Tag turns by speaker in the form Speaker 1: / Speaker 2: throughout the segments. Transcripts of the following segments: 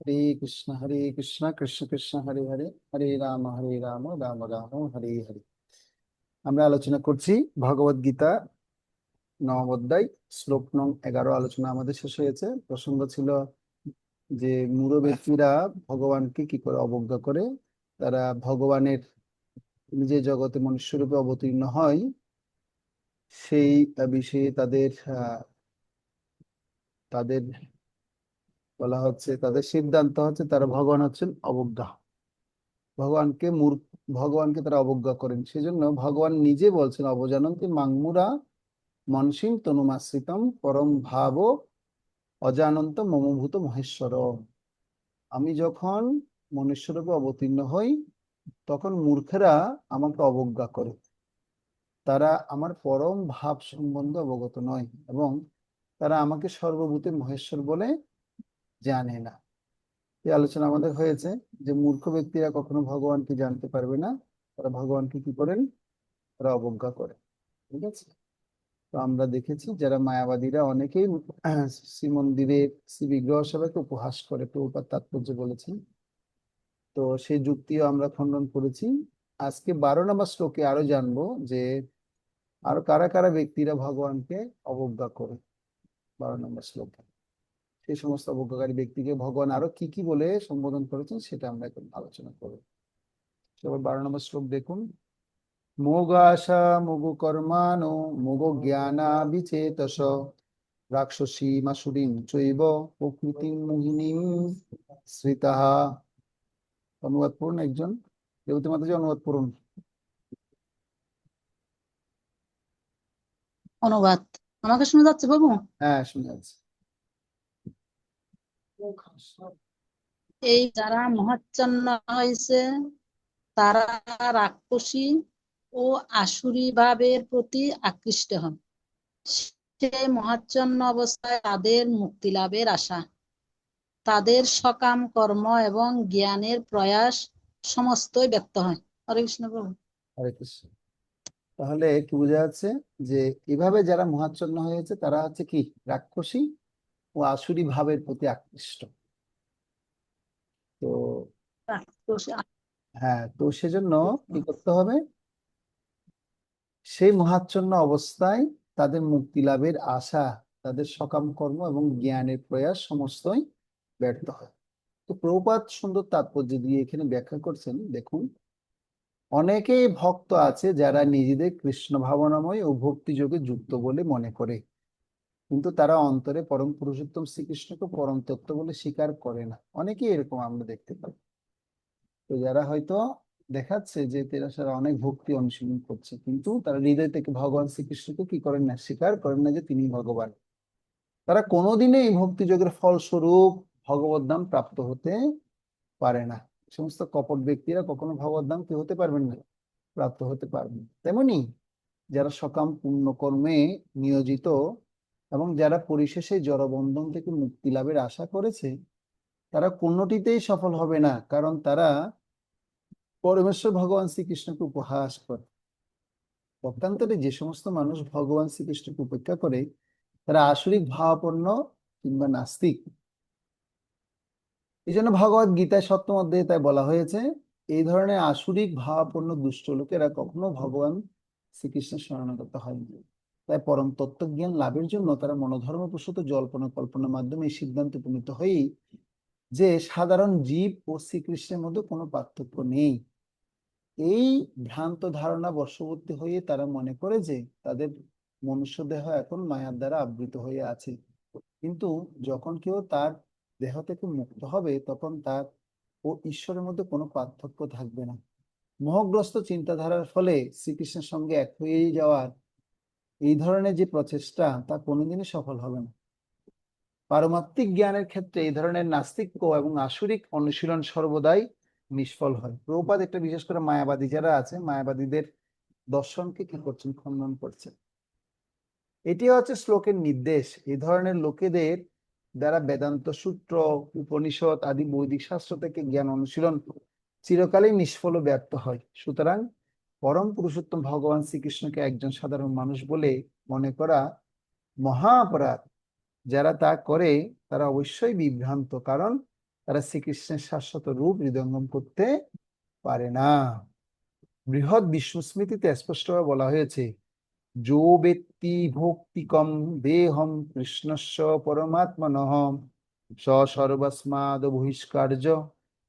Speaker 1: হরে কৃষ্ণ কৃষ্ণ কৃষ্ণ হরে হরে, হরে রাম রাম রাম হরে হরে। আমরা আলোচনা করছি ভগবদ গীতা নবম অধ্যায়, শ্লোক নং 11। আলোচনা আমাদের শেষ হয়েছে। প্রসঙ্গ ছিল যে মূঢ় ব্যক্তিরা ভগবানকে কি করে অবজ্ঞা করে, তারা ভগবানের নিজে জগতে মনুষ্যরূপে অবতীর্ণ হয়, সেই বিষয়ে তাদের তাদের বলা হচ্ছে, তাদের সিদ্ধান্ত হচ্ছে তারা ভগবান হচ্ছেন অবজ্ঞা। ভগবানকে মূর্খ, ভগবানকে তারা অবজ্ঞা করেন। সেজন্য ভগবান নিজে বলছেন, অবজানন্তি মাংমুরা মনসিং তনুমাশ্রিতম পরম ভাব অজানন্ত মমভূত মহেশ্বর। আমি যখন মনুষ্যরূপে অবতীর্ণ হই, তখন মূর্খেরা আমাকে অবজ্ঞা করে। তারা আমার পরম ভাব সম্বন্ধে অবগত নয় এবং তারা আমাকে সর্বভূতে মহেশ্বর বলে জানে না। এই আলোচনা আমাদের হয়েছে যে মূর্খ ব্যক্তিরা কখনো ভগবানকে জানতে পারবে না। তারা ভগবানকে কি করেন? তারা অবজ্ঞা করে। ঠিক আছে। তো আমরা দেখেছি যারা মায়াবাদীরা অনেকেই শ্রীমন্দিরে শ্রী বিগ্রহ সবাইকে উপহাস করে, প্রভুপাদ তাৎপর্য বলেছেন। তো সেই যুক্তিও আমরা খণ্ডন করেছি। আজকে 12 নম্বর শ্লোকে আরো জানবো যে আরো কারা কারা ব্যক্তিরা ভগবানকে অবজ্ঞা করে। 12 নম্বর শ্লোকে সেই সমস্ত অবজ্ঞাকারী ব্যক্তিকে ভগবান আরো কি কি বলে সম্বোধন করেছেন সেটা আমরা এখন আলোচনা করব। সবার 12 নম্বর শ্লোক দেখুন। মোগাশা মুগু কর্মানো মুগো জ্ঞানা বিচেতস রাক্ষসী মাসুরিম চৈব প্রকৃতিম মোহিনীম শ্রিতাহ। অনুবাদ পড়ুন একজন, দেবতী মাতাজি অনুবাদ পড়ুন।
Speaker 2: অনুবাদ আমাকে শোনা যাচ্ছে বাবু?
Speaker 1: হ্যাঁ, শুনে যাচ্ছে।
Speaker 2: এই যারা মহাচ্ছন্ন হয়েছে তারা রাক্ষসী ও আসুরি ভাবের প্রতি আকৃষ্ট হন। সেই মহাচ্ছন্ন অবস্থায় তাদের মুক্তি লাভের আশা, তাদের সকাম কর্ম এবং জ্ঞানের প্রয়াস সমস্তই ব্যক্ত হয়। হরে কৃষ্ণ প্রভু।
Speaker 1: হরে কৃষ্ণ। তাহলে কি বোঝা যাচ্ছে যে এভাবে যারা মোহাচ্ছন্ন হয়েছে তারা হচ্ছে কি রাক্ষসী ও আসুরি ভাবের প্রতি আকৃষ্ট। তো
Speaker 2: রাক্ষসী
Speaker 1: হ্যাঁ, তো সেজন্য কি করতে হবে? সেই মোহাচ্ছন্ন অবস্থায় তাদের মুক্তি লাভের আশা, তাদের সকাম কর্ম এবং জ্ঞানের প্রয়াস সমস্তই ব্যর্থ হয়। তো প্রভুপাদ সুন্দর তাৎপর্য দিয়ে এখানে ব্যাখ্যা করছেন। দেখুন, অনেকেই ভক্ত আছে যারা নিজেদের কৃষ্ণ ভাবনাময় ও ভক্তি যোগে যুক্ত বলে মনে করে, কিন্তু তারা অন্তরে পরম পুরুষোত্তম শ্রীকৃষ্ণকে পরম তত্ত্ব বলে স্বীকার করে না। অনেকেই এরকম আমরা দেখতে পাই। তো যারা হয়তো দেখাচ্ছে যে তারা অনেক ভক্তি অনুশীলন করছে, কিন্তু তারা হৃদয় থেকে ভগবান শ্রীকৃষ্ণকে কি করেন না, স্বীকার করেন না যে তিনি ভগবান। তারা কোনোদিনই এই ভক্তি যোগের ফলস্বরূপ ভগবত ধাম প্রাপ্ত হতে পারে না। এই সমস্ত কপট ব্যক্তিরা কখনো ভগবত ধাম কি হতে পারবেন না, প্রাপ্ত হতে পারবেন না। তেমনি যারা সকাম পুণ্যকর্মে নিয়োজিত এবং যারা পরিশেষে জড়বন্ধন থেকে মুক্তি লাভের আশা করেছে, তারা কোনোটিতেই সফল হবে না, কারণ তারা পরমেশ্বর ভগবান শ্রীকৃষ্ণকে উপহাস করে। পক্ষান্তরে যে সমস্ত মানুষ ভগবান শ্রীকৃষ্ণকে উপেক্ষা করে তারা আসরিক ভাবাপন্ন কিংবা নাস্তিক। এই জন্য ভগবদ গীতায় 7ম অধ্যায়ে তাই বলা হয়েছে, এই ধরনের আসরিক ভাবাপন্ন দুষ্ট লোকেরা কখনো ভগবান শ্রীকৃষ্ণের শরণাগত হয়নি। তাই পরম তত্ত্বজ্ঞান লাভের জন্য তারা মনোধর্মপ্রসূত জল্পনা কল্পনার মাধ্যমে এই সিদ্ধান্তে উপনীত হয়েই যে সাধারণ জীব ও শ্রীকৃষ্ণের মধ্যে কোনো পার্থক্য নেই, এই ভ্রান্ত ধারণা বশবর্তী হয়ে তারা মনে করে যে তাদের মনুষ্য দেহ এখন মায়ার দ্বারা আবৃত হয়ে আছে। কিন্তু যখন কেউ তার দেহ থেকে মুক্ত হবে, তখন তার ও ঈশ্বরের মধ্যে কোনো পার্থক্য থাকবে না। মোহগ্রস্ত চিন্তাধারার ফলে শ্রীকৃষ্ণের সঙ্গে এক হয়ে যাওয়ার এই ধরনের যে প্রচেষ্টা, তা কোনোদিনই সফল হবে না। পারমাত্মিক জ্ঞানের ক্ষেত্রে এই ধরনের নাস্তিক্য এবং আসুরিক অনুশীলন সর্বদাই নিষ্ফল হয়। প্রভুপাদ একটা বিশেষ করে মায়াবাদী যারা আছে, মায়াবাদীদের দর্শনকে কি করছেন, খণ্ডন করছেন। এটি হচ্ছে শ্লোকের নির্দেশ। এই ধরনের লোকেদের দ্বারা বেদান্ত সূত্র, উপনিষদ আদি বৈদিক শাস্ত্র থেকে জ্ঞান অনুশীলন চিরকালই নিষ্ফল ও ব্যর্থ হয়। সুতরাং পরম পুরুষোত্তম ভগবান শ্রীকৃষ্ণকে একজন সাধারণ মানুষ বলে মনে করা মহা অপরাধ। যারা তা করে তারা অবশ্যই বিভ্রান্ত, কারণ তারা শ্রীকৃষ্ণের শাশ্বত রূপ হৃদয়ঙ্গম করতে পারে না। বৃহৎ বিষ্ণু স্মৃতিতে স্পষ্টভাবে বলা হয়েছে, যো বেত্তি ভক্তিকম দেহম কৃষ্ণস্য পরমাত্মনঃ স সর্বস্মাদ বহিষ্কার্য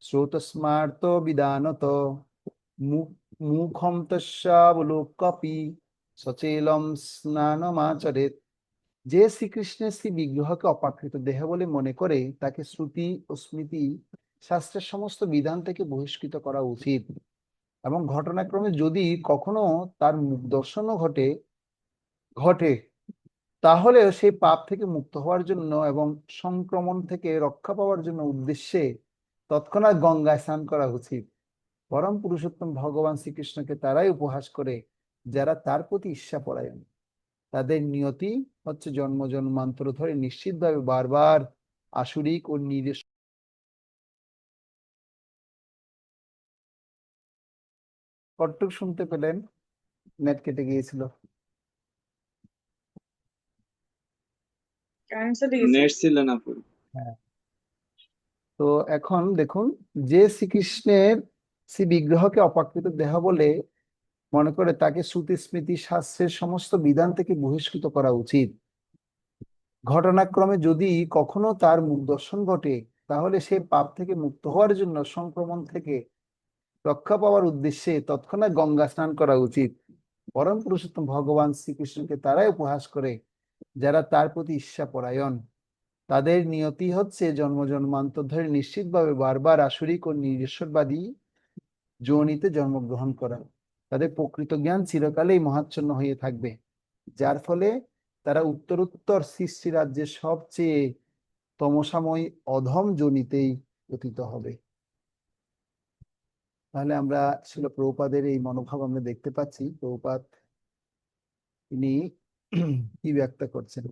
Speaker 1: স্রোতস্মার্ত বিদানত মুখম তস্যাবলোক্যপি সচেলম স্নানমাচরেৎ। যে শ্রীকৃষ্ণের শ্রী বিগ্রহকে অপাকৃত দেহ বলে মনে করে তাকে শ্রুতি ও স্মৃতি শাস্ত্রের সমস্ত বিধান থেকে বহিষ্কৃত করা উচিত, এবং ঘটনাক্রমে যদি কখনো তার মুখ দর্শনও ঘটে ঘটে তাহলেও সেই পাপ থেকে মুক্ত হওয়ার জন্য এবং সংক্রমণ থেকে রক্ষা পাওয়ার জন্য উদ্দেশ্যে তৎক্ষণাৎ গঙ্গায় স্নান করা উচিত। পরম পুরুষোত্তম ভগবান শ্রীকৃষ্ণকে তারাই উপহাস করে যারা তার প্রতি ঈর্ষাপরায়ণ। তাদের নিয়তি হচ্ছে জন্ম জন্মান্তর ধরে নিশ্চিতভাবে বারবার আসুরিক ও নিরেশ। কতটুকু শুনতে পেলেন? নেট কেটে গিয়েছিল।
Speaker 3: নেট ছিল না পুরো।
Speaker 1: হ্যাঁ, তো এখন দেখুন, যে শ্রীকৃষ্ণের শ্রী বিগ্রহকে অপাকৃত দেহ বলে মনে করে তাকে শ্রুতি স্মৃতি শাস্ত্রের সমস্ত বিধান থেকে বহিষ্কৃত করা উচিত। ঘটনাক্রমে যদি কখনো তার মুখ দর্শন ঘটে তাহলে সে পাপ থেকে মুক্ত হওয়ার জন্য সংক্রমণ থেকে রক্ষা পাওয়ার উদ্দেশ্যে তৎক্ষণাৎ গঙ্গা স্নান করা উচিত। পরম পুরুষোত্তম ভগবান শ্রীকৃষ্ণকে তারাই উপহাস করে যারা তার প্রতি ঈর্ষাপরায়ণ। তাদের নিয়তি হচ্ছে জন্ম জন্মান্তর ধরে নিশ্চিতভাবে বারবার আসরিক ও নিরেশ্বরবাদী যোনিতে জন্মগ্রহণ করা। তাদের প্রকৃত জ্ঞান চিরকালেই মহাচ্ছন্ন হয়ে থাকবে, যার ফলে তারা উত্তরোত্তর সৃষ্টি রাজ্যের সবচেয়ে তমসাময় অধম যোনিতেই পতিত হবে। তাহলে আমরা শিল প্রভুপাদের এই মনোভাব আমরা দেখতে পাচ্ছি। প্রভুপাদ তিনি কি ব্যাখ্যা করছেন,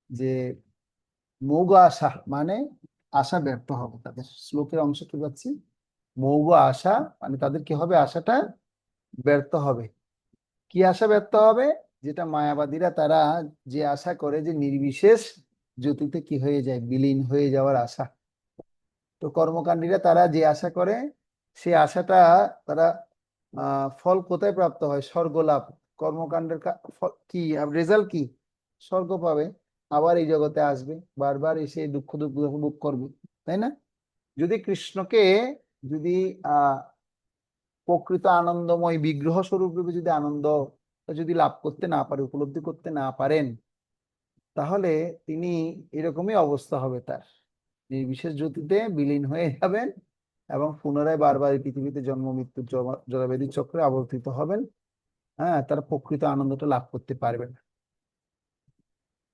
Speaker 1: যে মৌগ আশা মানে আশা ব্যর্থ হবে। তাদের শ্লোকের অংশ কি পাচ্ছি, মৌগ আশা মানে তাদের কি হবে, আশাটা ব্যর্থ হবে। কি আশা ব্যর্থ হবে? যেটা মায়াবাদীরা তারা যে আশা করে যে নির্বিশেষ জ্যোতিতে কি হয়ে যায়, বিলীন হয়ে যাওয়ার আশা। তো কর্মকাণ্ডীরা তারা যে আশা করে সে আশাটা তারা ফল কোথায় প্রাপ্ত হয়? স্বর্গ লাভ। কর্মকাণ্ডের কি রেজাল্ট কি? স্বর্গ পাবে, আবার এই জগতে আসবে, বারবার এসে দুঃখ দুঃখ ভোগ করবে, তাই না? যদি কৃষ্ণকে যদি প্রকৃত আনন্দময় বিগ্রহ স্বরূপ রূপে যদি আনন্দ যদি লাভ করতে না পারে, উপলব্ধি করতে না পারেন, তাহলে তিনি এরকমই অবস্থা হবে তার, নির্বিশেষ জ্যোতিতে বিলীন হয়ে যাবেন এবং পুনরায় বারবার এই পৃথিবীতে জন্ম মৃত্যু জরাব্যাধি চক্রে আবর্তিত হবেন। হ্যাঁ, তারা প্রকৃত আনন্দটা লাভ করতে পারবেন না।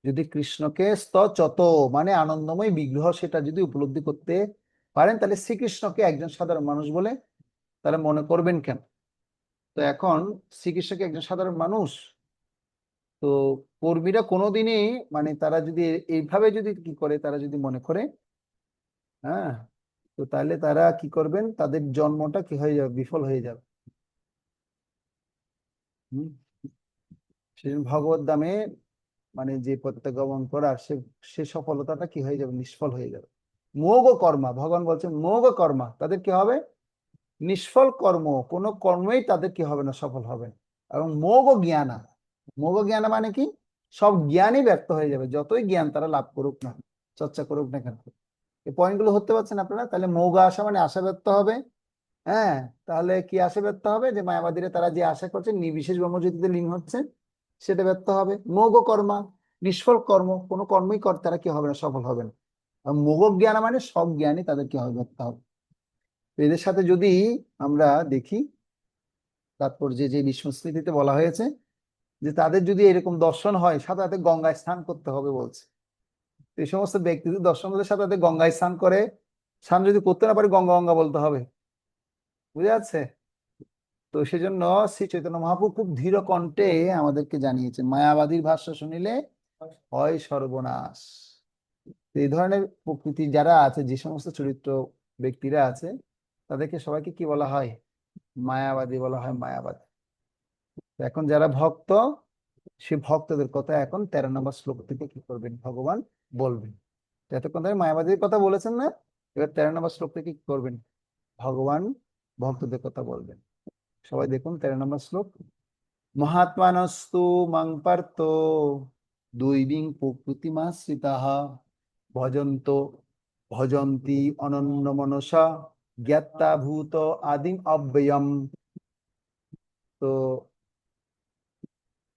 Speaker 1: যদি কৃষ্ণকে স্তচত মানে আনন্দময় বিগ্রহ সেটা যদি উপলব্ধি করতে পারেন, তাহলে শ্রীকৃষ্ণকে একজন সাধারণ মানুষ বলে তারা মনে করবেন কেন? তো এখন শ্রীকৃষ্ণকে একজন সাধারণ মানুষ, তো কর্মীরা কোনোদিনই মানে তারা যদি এইভাবে যদি কি করে, তারা যদি মনে করে, হ্যাঁ, তো তাহলে তারা কি করবেন, তাদের জন্মটা কি হয়ে যাবে, বিফল হয়ে যাবে। হম, সেজন্য ভগবত ধামে মানে যে প্রত্যাগমন করার সে সে সফলতাটা কি হয়ে যাবে, নিষ্ফল হয়ে যাবে। মোগ কর্মা, ভগবান বলছেন মোগ কর্মা, তাদের কি হবে, নিষ্ফল কর্ম, কোনো কর্মই তাদের কি হবে না, সফল হবে না। এবং মোগ জ্ঞানা, মোগ জ্ঞানা মানে কি, সব জ্ঞানই ব্যর্থ হয়ে যাবে, যতই জ্ঞান তারা লাভ করুক না, চর্চা করুক না কেন। এই পয়েন্টগুলো ধরতে পারছেন আপনারা? তাহলে মৌগ আশা মানে আশা ব্যর্থ হবে। হ্যাঁ, তাহলে কি আশা ব্যর্থ হবে, যে মায়াবাদীরা তারা যে আশা করছে নির্বিশেষ ব্রহ্মজ্যোতিতে লীন হচ্ছে, সেটা ব্যর্থ হবে। মোগ কর্মা, নিষ্ফল কর্ম, কোনো কর্মই তারা কি হবে না, সফল হবে না। আর মোগ জ্ঞান মানে সব জ্ঞানই তাদের কি হবে, ব্যর্থ হবে। তো এদের সাথে যদি আমরা দেখি তাৎপর্যে যে বিষ্ণু স্মৃতিতে বলা হয়েছে যে তাদের যদি এরকম দর্শন হয়, সাথে সাথে গঙ্গায় স্নান করতে হবে বলছে। এই সমস্ত ব্যক্তি যদি দর্শন করতে সাথে সাথে গঙ্গায় স্নান করে, স্নান যদি করতে না পারে গঙ্গা গঙ্গা বলতে হবে, বুঝে যাচ্ছে? তো সেজন্য শ্রী চৈতন্য মহাপ্রভু খুব ধীর কণ্ঠে আমাদেরকে জানিয়েছেন, মায়াবাদীর ভাষ্য শুনিলে হয় সর্বনাশ। এই ধরনের প্রকৃতি যারা আছে, যে সমস্ত চরিত্র ব্যক্তিরা আছে, তাদেরকে সবাইকে কি বলা হয়, মায়াবাদী বলা হয়, মায়াবাদী। এখন যারা ভক্ত, সে ভক্তদের কথা এখন 13 নম্বর শ্লোক থেকে কি করবেন, ভগবান বলবেন। এতক্ষণ ধরে মায়াবাদীর কথা বলেছেন না, এবার 13 নম্বর শ্লোক থেকে কি করবেন? ভগবান ভক্তদের কথা বলবেন। সবাই দেখুন 13 নম্বর শ্লোক। মহাত্মানস্তু মাং পার্থ দৈবীং প্রকৃতিমাশ্রিতাঃ ভজন্ত ভজন্তি অনন্য মনসা জ্ঞাত্বা ভূত আদিম অব্যয়ম। তো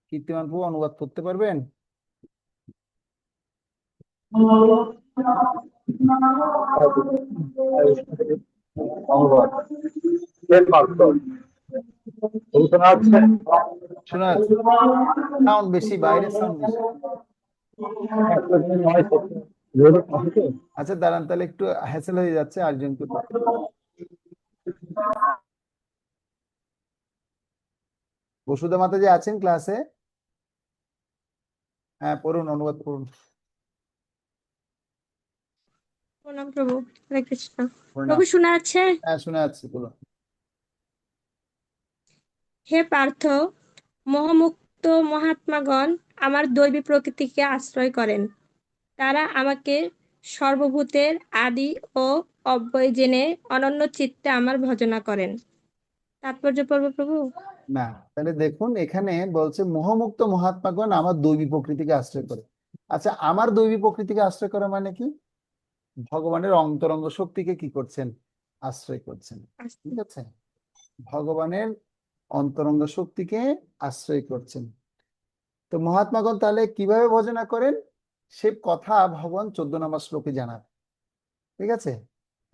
Speaker 1: কীর্তিমান প্রভু অনুবাদ করতে পারবেন? শোনা যাচ্ছে? সাউন্ড বেশি, বাইরের সাউন্ড বেশি। আচ্ছা দাঁড়ান, তাহলে একটু হ্যাসেল হয়ে যাচ্ছে, আরেকজনকে পাঠাই। বসুধা মাতাজি আছেন ক্লাসে? হ্যাঁ পড়ুন, অনুবাদ করুন।
Speaker 4: প্রণাম প্রভু। হরে কৃষ্ণ।
Speaker 1: প্রণাম।
Speaker 4: প্রভু শোনা যাচ্ছে?
Speaker 1: হ্যাঁ শোনা যাচ্ছে, বলুন।
Speaker 4: হে পার্থ, মোহমুক্ত মহাত্মাগণ আমার দৈবী প্রকৃতিকে আশ্রয় করেন। তারা আমাকে সর্বভূতের আদি ও অব্যয় জেনে অনন্য চিত্তে আমার ভজনা করেন। তাৎপর্য পড়ব প্রভু?
Speaker 1: না, তাহলে দেখুন এখানে বলছে মোহমুক্ত মহাত্মাগণ আমার দৈবী প্রকৃতিকে আশ্রয় করে। আচ্ছা, আমার দৈবী প্রকৃতিকে আশ্রয় করা মানে কি? ভগবানের অন্তরঙ্গ শক্তিকে কি করছেন? আশ্রয় করছেন। ঠিক আছে, ভগবানের অন্তরঙ্গ শক্তিকে আশ্রয় করছেন। তো মহাত্মাগণ তাহলে কিভাবে ভজনা করেন সে কথা ভগবান 14 নম্বর শ্লোকে জানান। ঠিক আছে,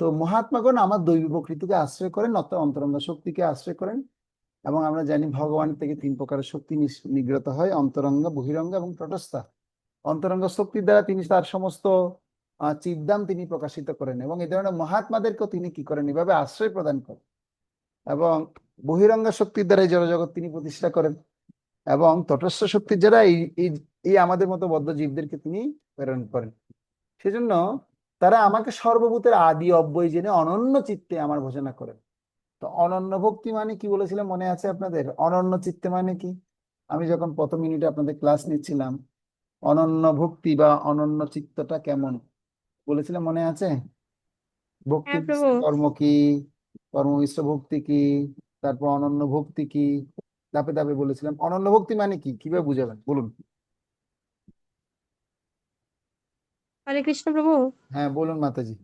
Speaker 1: তো মহাত্মাগণ আমার দৈবী প্রকৃতিকে আশ্রয় করেন, অর্থাৎ অন্তরঙ্গ শক্তিকে আশ্রয় করেন। এবং আমরা জানি ভগবান থেকে 3 প্রকারের শক্তি নিগৃহীত হয়, অন্তরঙ্গ, বহিরঙ্গ এবং তটস্থ। অন্তরঙ্গ শক্তির দ্বারা তিনি তার সমস্ত চিদ্দাম তিনি প্রকাশিত করেন, এবং এই ধরনের মহাত্মাদেরকেও তিনি কি করেন? এভাবে আশ্রয় প্রদান করেন। এবং বহিরঙ্গ শক্তির দ্বারা এই জড়জগৎ তিনি প্রতিষ্ঠা করেন, এবং তটস্থ শক্তির দ্বারা এই এই এই আমাদের মতো বদ্ধ জীবদেরকে তিনি প্রেরণ করেন। সেজন্য তারা আমাকে সর্বভূতের আদি অব্যয় জেনে অনন্য চিত্তে আমার ভজনা করেন। তো অনন্য ভক্তি মানে কি বলেছিলাম, মনে আছে আপনাদের? অনন্য চিত্তে মানে কি? আমি যখন প্রথম ইউনিটে আপনাদের ক্লাস নিচ্ছিলাম, অনন্য ভক্তি বা অনন্য চিত্তটা কেমন বলেছিলাম, মনে আছে? ভক্তি
Speaker 4: হ্যাঁ প্রভু।
Speaker 1: কর্ম কি, কর্ম মিশ্র ভক্তি কি, তারপর অনন্য ভক্তি কি, ধাপে ধাপে বলেছিলাম। অনন্য ভক্তি মানে কি, কিভাবে বুঝাবেন বলুন?
Speaker 4: হরে কৃষ্ণ প্রভু।
Speaker 1: হ্যাঁ বলুন মাতাজি।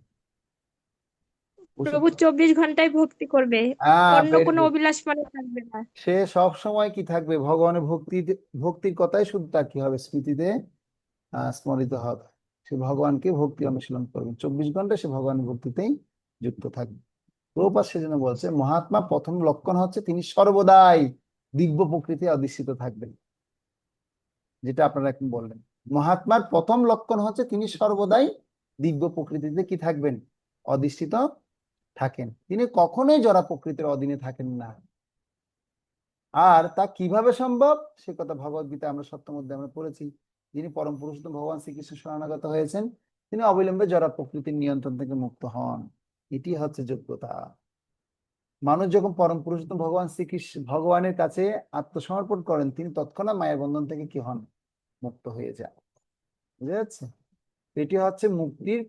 Speaker 4: প্রভু 24 ঘন্টায় ভক্তি করবে,
Speaker 1: হ্যাঁ
Speaker 4: অন্য
Speaker 1: ভেরি
Speaker 4: কোনো
Speaker 1: গুড।
Speaker 4: অভিলাষ মনে থাকবে না।
Speaker 1: সে সব সময় কি থাকবে? ভগবানের ভক্তির কথাই শুধু তার কি হবে? স্মৃতিতে স্মরিত হবে। সে ভগবানকে ভক্তি অনুশীলন করবে, 24 ঘন্টা সে ভগবানের ভক্তিতেই যুক্ত থাকবে। প্রভুপাদ সেজন্য বলছে মহাত্মা প্রথম লক্ষণ হচ্ছে তিনি সর্বদাই দিব্য প্রকৃতি অধিষ্ঠিত থাকবেন। যেটা আপনারা এখন বললেন, মহাত্মার প্রথম লক্ষণ হচ্ছে তিনি সর্বদাই দিব্য প্রকৃতিতে কি থাকবেন? অধিষ্ঠিত থাকেন। তিনি কখনোই জড়া প্রকৃতির অধীনে থাকেন না। আর তা কিভাবে সম্ভব সে কথা ভগবত গীতা আমরা সপ্তম অধ্যায়ে আমরা পড়েছি। যিনি পরম পুরুষোত্তম ভগবান শ্রীকৃষ্ণ শরণাগত হয়েছেন, তিনি অবিলম্বে জড়া প্রকৃতির নিয়ন্ত্রণ থেকে মুক্ত হন। এটি হচ্ছে যোগ্যতা। মানুষ যখন পরম পুরুষোত্তম ভগবান শ্রীকৃষ্ণ ভগবানের কাছে আত্মসমর্পণ করেন, তিনি তৎক্ষণাৎ মায়ের বন্ধন থেকে কি হন? মুক্ত হয়ে যান। বুঝা যাচ্ছে? এটি হচ্ছে মুক্তির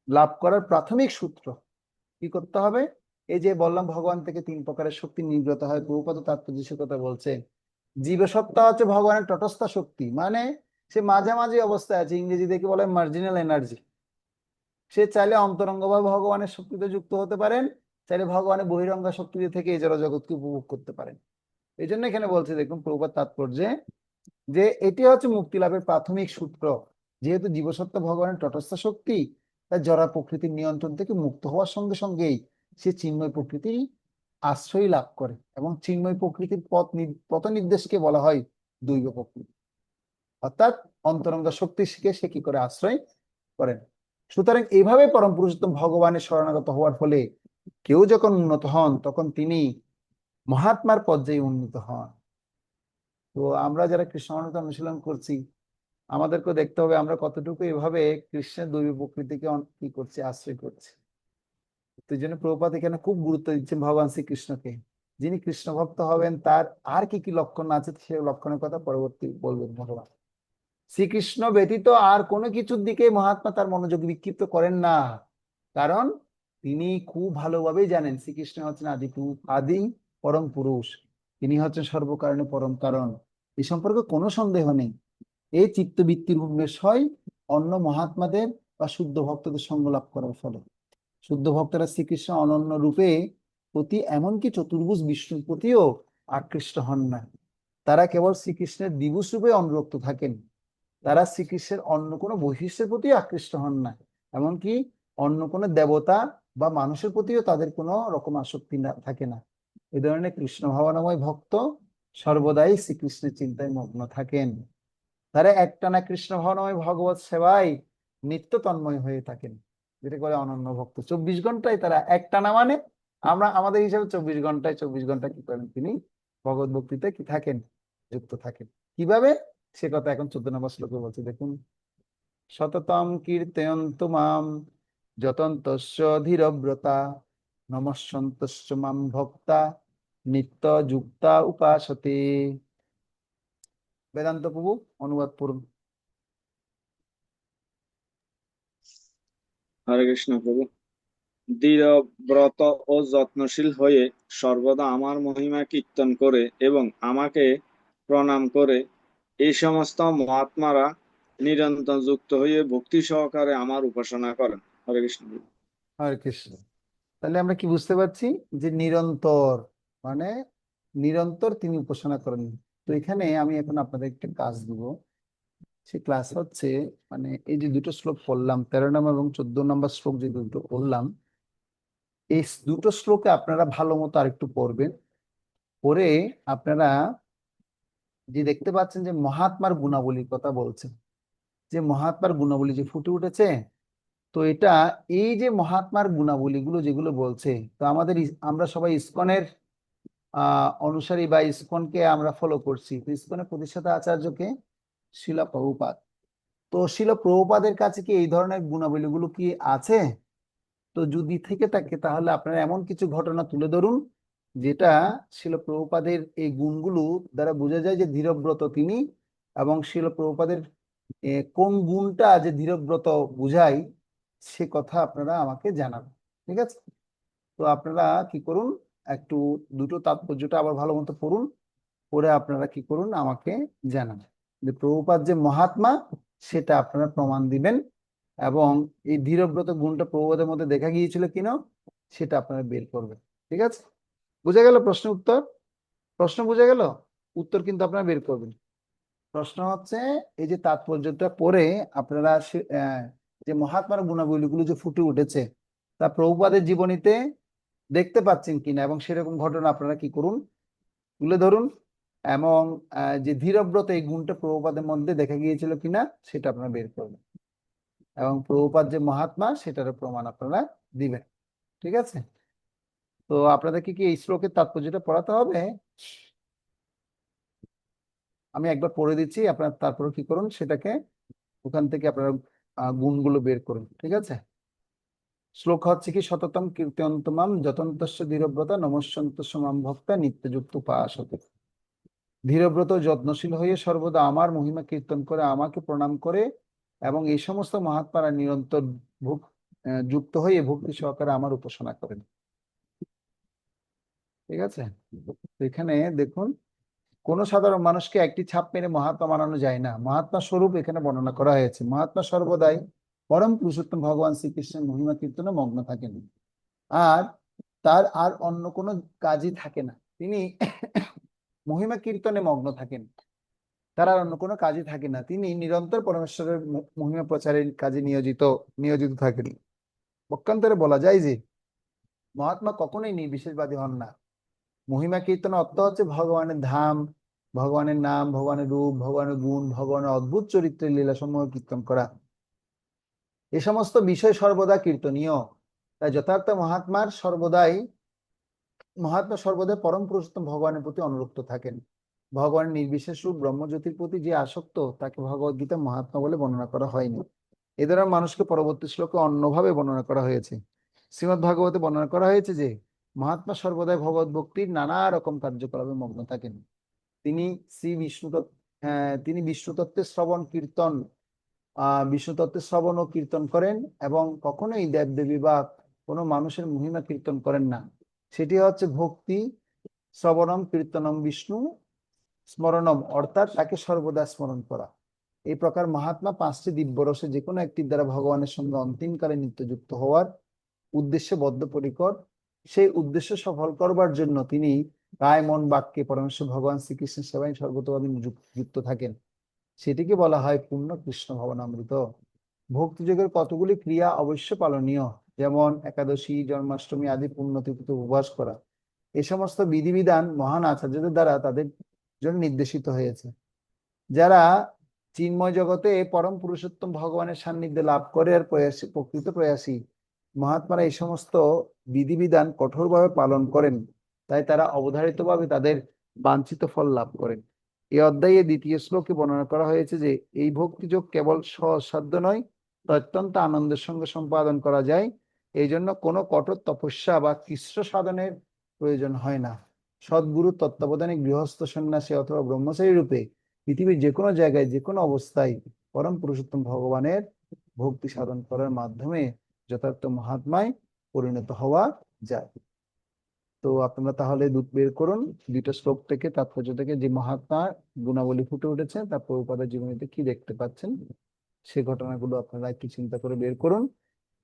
Speaker 1: লাভ করার প্রাথমিক সূত্র। কি করতে হবে? এই যে বললাম ভগবান থেকে 3 প্রকারের শক্তি নির্গত হয়, প্রভুপাদ তাৎপর্য সে কথা বলছে। জীবসত্তা হচ্ছে ভগবানের তটস্থ শক্তি, মানে সে মাঝামাঝি অবস্থায় আছে, ইংরেজি দেখে বলে মার্জিনাল এনার্জি। সে চাইলে অন্তরঙ্গ ভাবে ভগবানের শক্তিতে যুক্ত হতে পারেন, চাইলে ভগবানের বহিরঙ্গ শক্তি থেকে এই জড়জগৎকে উপভোগ করতে পারেন। এই জন্য এখানে বলছে, দেখুন প্রভুপাদ তাৎপর্যে, যে এটি হচ্ছে মুক্তি লাভের প্রাথমিক সূত্র। যেহেতু জীবসত্তা ভগবানের তটস্থ শক্তি, তাই জড়া প্রকৃতির নিয়ন্ত্রণ থেকে মুক্ত হওয়ার সঙ্গে সঙ্গেই সে চিন্ময় প্রকৃতির আশ্রয় লাভ করে, এবং চিন্ময় প্রকৃতির পথ নির্দেশকে বলা হয় দৈব প্রকৃতি, অর্থাৎ অন্তরঙ্গ শক্তি শিখে সে কি করে? আশ্রয় করেন। সুতরাং এইভাবে পরম পুরুষোত্তম ভগবানের শরণাগত হওয়ার ফলে কেউ যখন উন্নত হন, তখন তিনি মহাত্মার পর্যায়ে উন্নীত হন। তো আমরা যারা কৃষ্ণ অনুশীলন করছি, আমাদেরকে দেখতে হবে আমরা কতটুকু এভাবে কৃষ্ণের দৈব প্রকৃতিকে কি করছি? আশ্রয় করছি। তো এই জন্য প্রভুপাদ এখানে খুব গুরুত্ব দিচ্ছেন ভগবান শ্রীকৃষ্ণকে। যিনি কৃষ্ণ ভক্ত হবেন তার আর কি কি লক্ষণ আছে, সে লক্ষণের কথা পরবর্তী বলবেন ভগবান। শ্রীকৃষ্ণ ব্যতীত আর কোনো কিছুর দিকে মহাত্মা তার মনোযোগ বিক্ষিপ্ত করেন না, কারণ তিনি খুব ভালোভাবেই জানেন শ্রীকৃষ্ণ হচ্ছেন আদি পরম পুরুষ, তিনি হচ্ছেন সর্বকারণে পরম কারণ। এই সম্পর্কে কোনো সন্দেহ নেই। এই চিত্তবৃত্তির উন্মেষ হয় অন্য মহাত্মাদের বা শুদ্ধ ভক্তদের সঙ্গ লাভ করার ফলে। শুদ্ধ ভক্তরা শ্রীকৃষ্ণ অনন্য রূপে প্রতি, এমনকি চতুর্ভুজ বিষ্ণুর প্রতিও আকৃষ্ট হন না। তারা কেবল শ্রীকৃষ্ণের দ্বিভুজ রূপে অনুরক্ত থাকেন। তারা শ্রীকৃষ্ণের অন্য কোনো বৈশিষ্ট্যের প্রতি আকৃষ্ট হন না, এমনকি অন্য কোনো দেবতা বা মানুষের প্রতিও তাদের কোনো রকম আসক্তি থাকে না। এই ধরনের কৃষ্ণ ভাবনাময় ভক্ত সর্বদাই শ্রীকৃষ্ণের চিন্তায় মগ্ন থাকেন। তারা একটানা কৃষ্ণ ভাবনাময় ভগবত সেবায় নিত্য তন্ময় হয়ে থাকেন, যেটা করে অনন্য ভক্ত। 24 ঘন্টায় তারা একটানা, মানে আমরা আমাদের হিসাবে 24 ঘন্টায় কি করেন, তিনি ভগবত ভক্তিতে কি থাকেন, যুক্ত থাকেন। কিভাবে, সে কথা এখন 14 নম্বর শ্লোকে বলছে, দেখুন। সততম কীর্তয়ন্ত মাম যতন্তস্য ধীরব্রতা নমস্যন্তস্য মাম ভক্তা নিত্য যুক্তা উপাসতে। বেদান্ত প্রভু অনুবাদ পড়ুন।
Speaker 3: হরে কৃষ্ণ প্রভু। দৃঢ়ব্রত ও যত্নশীল হয়ে সর্বদা আমার মহিমা কীর্তন করে এবং আমাকে প্রণাম করে এই সমস্ত মহাত্মারা নিরন্তর যুক্ত হয়ে ভক্তি সহকারে আমার উপাসনা করেন। হরে কৃষ্ণ প্রভু।
Speaker 1: হরে কৃষ্ণ। তাহলে আমরা কি বুঝতে পারছি, যে নিরন্তর মানে নিরন্তর তিনি উপাসনা করেন। তো এখানে আমি এখন আপনাদের একটা কাজ দিব। সে ক্লাস হচ্ছে, মানে এই যে দুটো শ্লোক পড়লাম, 13 নম্বর এবং 14 নম্বর শ্লোক যে দুটো পড়লাম, এই দুটো শ্লোকে আপনারা ভালো মতো আরেকটু পড়বেন। পড়ে আপনারা যে দেখতে পাচ্ছেন যে মহাত্মার গুণাবলীর কথা বলছেন, যে মহাত্মার গুণাবলী যে ফুটে উঠেছে, তো এটা, এই যে মহাত্মার গুণাবলীগুলো যেগুলো বলছে, তো আমাদের আমরা সবাই ইসকনের অনুসারী বা ইসকনকে আমরা ফলো করছি। তো ইসকনের প্রতিষ্ঠাতা আচার্যকে শিলা প্রভুপাদ। তো শিলা প্রভুপাদের কাছে কি এই ধরনের গুণাবলীগুলো কি আছে? তো যদি থেকে থাকে তাহলে আপনারা এমন কিছু ঘটনা তুলে ধরুন যেটা শিলা প্রভুপাদের এই গুণগুলো দ্বারা বোঝা যায় যে ধীরব্রত তিনি, এবং শিলা প্রভুপাদের কোন গুণটা যে ধীরব্রত বুঝায় সে কথা আপনারা আমাকে জানাবেন। ঠিক আছে? তো আপনারা কি করুন, একটু দুটো তাৎপর্যটা আবার ভালো মতো পড়ুন, পড়ে আপনারা কি করুন, আমাকে জানান যে প্রভুপাদ যে মহাত্মা সেটা আপনারা প্রমাণ দিবেন, এবং এই ধীরব্রত গুণটা প্রভুপাদের মধ্যে দেখা গিয়েছিল কিনা সেটা আপনারা বের করবেন। ঠিক আছে? বুঝা গেল প্রশ্ন উত্তর? প্রশ্ন বুঝা গেল, উত্তর কিন্তু আপনারা বের করবেন। প্রশ্ন হচ্ছে, এই যে তাৎপর্যটা পড়ে আপনারা যে মহাত্মার গুণাবলীগুলো যে ফুটে উঠেছে তা প্রভুপাদের জীবনীতে দেখতে পাচ্ছেন কিনা, এবং সেরকম ঘটনা আপনারা কি করুন, তুলে ধরুন, এবং যে ধীরব্রত এই গুণটা প্রভুপাদের মধ্যে দেখা গিয়েছিল কিনা সেটা আপনারা বের করবেন, এবং প্রভুপাদ যে মহাত্মা সেটার প্রমাণ আপনারা দিবেন। ঠিক আছে? তো আপনাদেরকে কি এই শ্লোকের তাৎপর্যটা পড়াতে হবে? আমি একবার পড়ে দিচ্ছি, আপনার তারপরে কি করুন, সেটাকে ওখান থেকে আপনারা গুণগুলো বের করুন। ঠিক আছে? শ্লোক হচ্ছে কি, সততম কীর্তয়ন্তমাম যতন্তস্য ধীরব্রতা নমস্যন্তস্য মাম ভক্তা নিত্যযুক্ত উপাসতে। ধীরব্রত যত্নশীল হয়ে সর্বদা আমার মহিমা কীর্তন করে আমাকে প্রণাম করে, এবং এই সমস্ত মহাত্মারা নিরন্তর যুক্ত হয়ে ভক্তি সহকারে আমার উপাসনা করেন। ঠিক আছে? তো এখানে দেখুন, কোন সাধারণ মানুষকে একটি ছাপ মেরে মহাত্মা বানানো যায় না। মহাত্মা স্বরূপ এখানে বর্ণনা করা হয়েছে। মহাত্মা সর্বদাই পরম পুরুষোত্তম ভগবান শ্রীকৃষ্ণের মহিমা কীর্তনে মগ্ন থাকেন, আর তার আর অন্য কোনো কাজই থাকে না। তিনি মহিমা কীর্তনে মগ্ন থাকেন, তার আর অন্য কোনো কাজই থাকে না। তিনি নিরন্তর পরমেশ্বরের মহিমা প্রচারের কাজে নিয়োজিত থাকেন। পক্ষান্তরে বলা যায় যে মহাত্মা কখনোই নির্বিশেষবাদী হন না। মহিমা কীর্তনের অর্থ হচ্ছে ভগবানের ধাম, ভগবানের নাম, ভগবানের রূপ, ভগবানের গুণ, ভগবানের অদ্ভুত চরিত্রের লীলাসমূহ কীর্তন করা। এ সমস্ত বিষয় সর্বদা কীর্তনীয়। তাই যথার্থ মহাত্মা সর্বদাই পরম পুরুষোত্তম ভগবানের প্রতি অনুরক্ত থাকেন। ভগবানের নির্বিশেষ রূপ ব্রহ্মজ্যোতির প্রতি যে আসক্ত তাকে ভগবদ গীতা মহাত্মা বলে বর্ণনা করা হয়নি। এ ধরনের মানুষকে পরবর্তী শ্লোকে অন্যভাবে বর্ণনা করা হয়েছে। শ্রীমদ্ ভাগবতে বর্ণনা করা হয়েছে যে মহাত্মা সর্বদাই ভগবত ভক্তির নানা রকম কার্যকলাপে মগ্ন থাকেন। তিনি শ্রী বিষ্ণু তিনি বিষ্ণুতত্ত্বের শ্রবণ কীর্তন বিষ্ণুতত্ত্বের শ্রবণ ও কীর্তন করেন এবং কখনোই দেবদেবী বা কোনো মানুষের মহিমা কীর্তন করেন না। সেটি হচ্ছে ভক্তি শ্রবণম কীর্তনম বিষ্ণু স্মরণম, অর্থাৎ তাকে সর্বদা স্মরণ করা। এই প্রকার মহাত্মা 5টি দিব্যরসে যে কোনো একটির দ্বারা ভগবানের সঙ্গে অন্তিমকালে নিত্যযুক্ত হওয়ার উদ্দেশ্যে বদ্ধপরিকর। সেই উদ্দেশ্য সফল করবার জন্য তিনি কায় মন বাক্যে পরমেশ্বর ভগবান শ্রীকৃষ্ণের সেবায় সর্বতোভাবে যুক্ত থাকেন। সেটিকে বলা হয় পূর্ণ কৃষ্ণ ভবনামৃত। ভক্তিযোগের কতগুলি ক্রিয়া অবশ্য পালনীয়, যেমন একাদশী, জন্মাষ্টমী আদি পুণ্যতিথিতে উপবাস করা। এই সমস্ত বিধিবিধান মহান আচার্যদের দ্বারা তাদের জন্য নির্দেশিত হয়েছে। যারা চিন্ময় জগতে পরম পুরুষোত্তম ভগবানের সান্নিধ্য লাভ করে আর প্রকৃত প্রয়াসী মহাত্মারা এই সমস্ত বিধিবিধান কঠোরভাবে পালন করেন, তাই তারা অবধারিতভাবে তাদের বাঞ্ছিত ফল লাভ করেন। এই অধ্যায়ে 2য় শ্লোকে বর্ণনা করা হয়েছে যে এই ভক্তিযোগ কেবল সহজসাধ্য নয়, তা অত্যন্ত আনন্দের সঙ্গে সম্পাদন করা যায়। এই জন্য কোনো কঠোর তপস্যা বা কৃচ্ছ সাধনের প্রয়োজন হয় না। সদ্গুরু তত্ত্বাবধানে গৃহস্থ, সন্ন্যাসী অথবা ব্রহ্মচারী রূপে পৃথিবীর যে কোনো জায়গায় যে কোনো অবস্থায় পরম পুরুষোত্তম ভগবানের ভক্তি সাধন করার মাধ্যমে যথার্থ মহাত্মায় পরিণত হওয়া যায়। তো আপনারা তাহলে বের করুন 2টা শ্লোক থেকে, তাৎপর্য থেকে যে মহাত্মার গুণাবলী ফুটে উঠেছে তা প্রভুপাদের জীবনীতে কি দেখতে পাচ্ছেন সে ঘটনাগুলো আপনারা একটু চিন্তা করে বের করুন,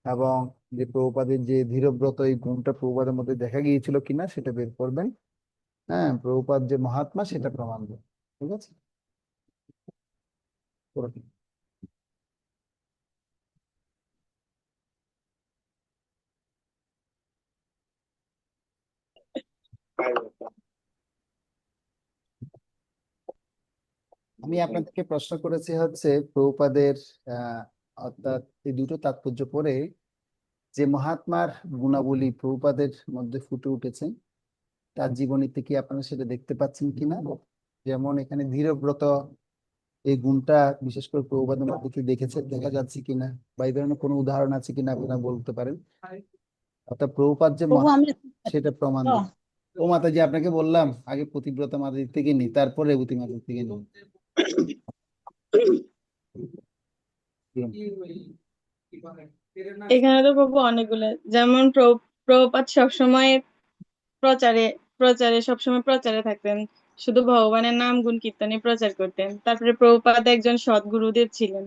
Speaker 1: এবং যে প্রভুপাদের যে ধীরব্রত এই গুণটা প্রভুপাদের মধ্যে দেখা গিয়েছিল কিনা সেটা বের করবেন। হ্যাঁ, প্রভুপাদ যে মহাত্মা সেটা প্রমাণ দেবে। ঠিক আছে, করুন। আমি আপনাদেরকে প্রশ্ন করেছি হচ্ছে প্রভুপাদের অর্থাৎ এই দুটো তাৎপর্য পরে যে মহাত্মার গুণাবলী প্রভুপাদের মধ্যে ফুটে উঠেছে তার জীবনীতে কি আপনারা সেটা দেখতে পাচ্ছেন কিনা। যেমন এখানে ধীরব্রত এই গুণটা বিশেষ করে প্রভুপাদের মধ্যে কি দেখা যাচ্ছে কিনা, বা এই ধরনের কোনো উদাহরণ আছে কিনা আপনারা বলতে পারেন। অর্থাৎ প্রভুপাদ যে
Speaker 2: প্রভু আমি
Speaker 1: সেটা প্রমাণ দেয়। ও মাতাজি, আপনাকে বললাম আগে পতিব্রতা মাতাজি থেকে নি, তারপরে রেবতী মাতাজি থেকে নি।
Speaker 5: এখানে তো প্রভু অনেকগুলো, যেমন প্রভুপাদ সবসময় প্রচারে প্রচারে সবসময় প্রচারে থাকতেন, শুধু ভগবানের নাম গুণ কীর্তনে প্রচার করতেন। তারপরে প্রভুপাদ একজন সদ্গুরুদেব ছিলেন।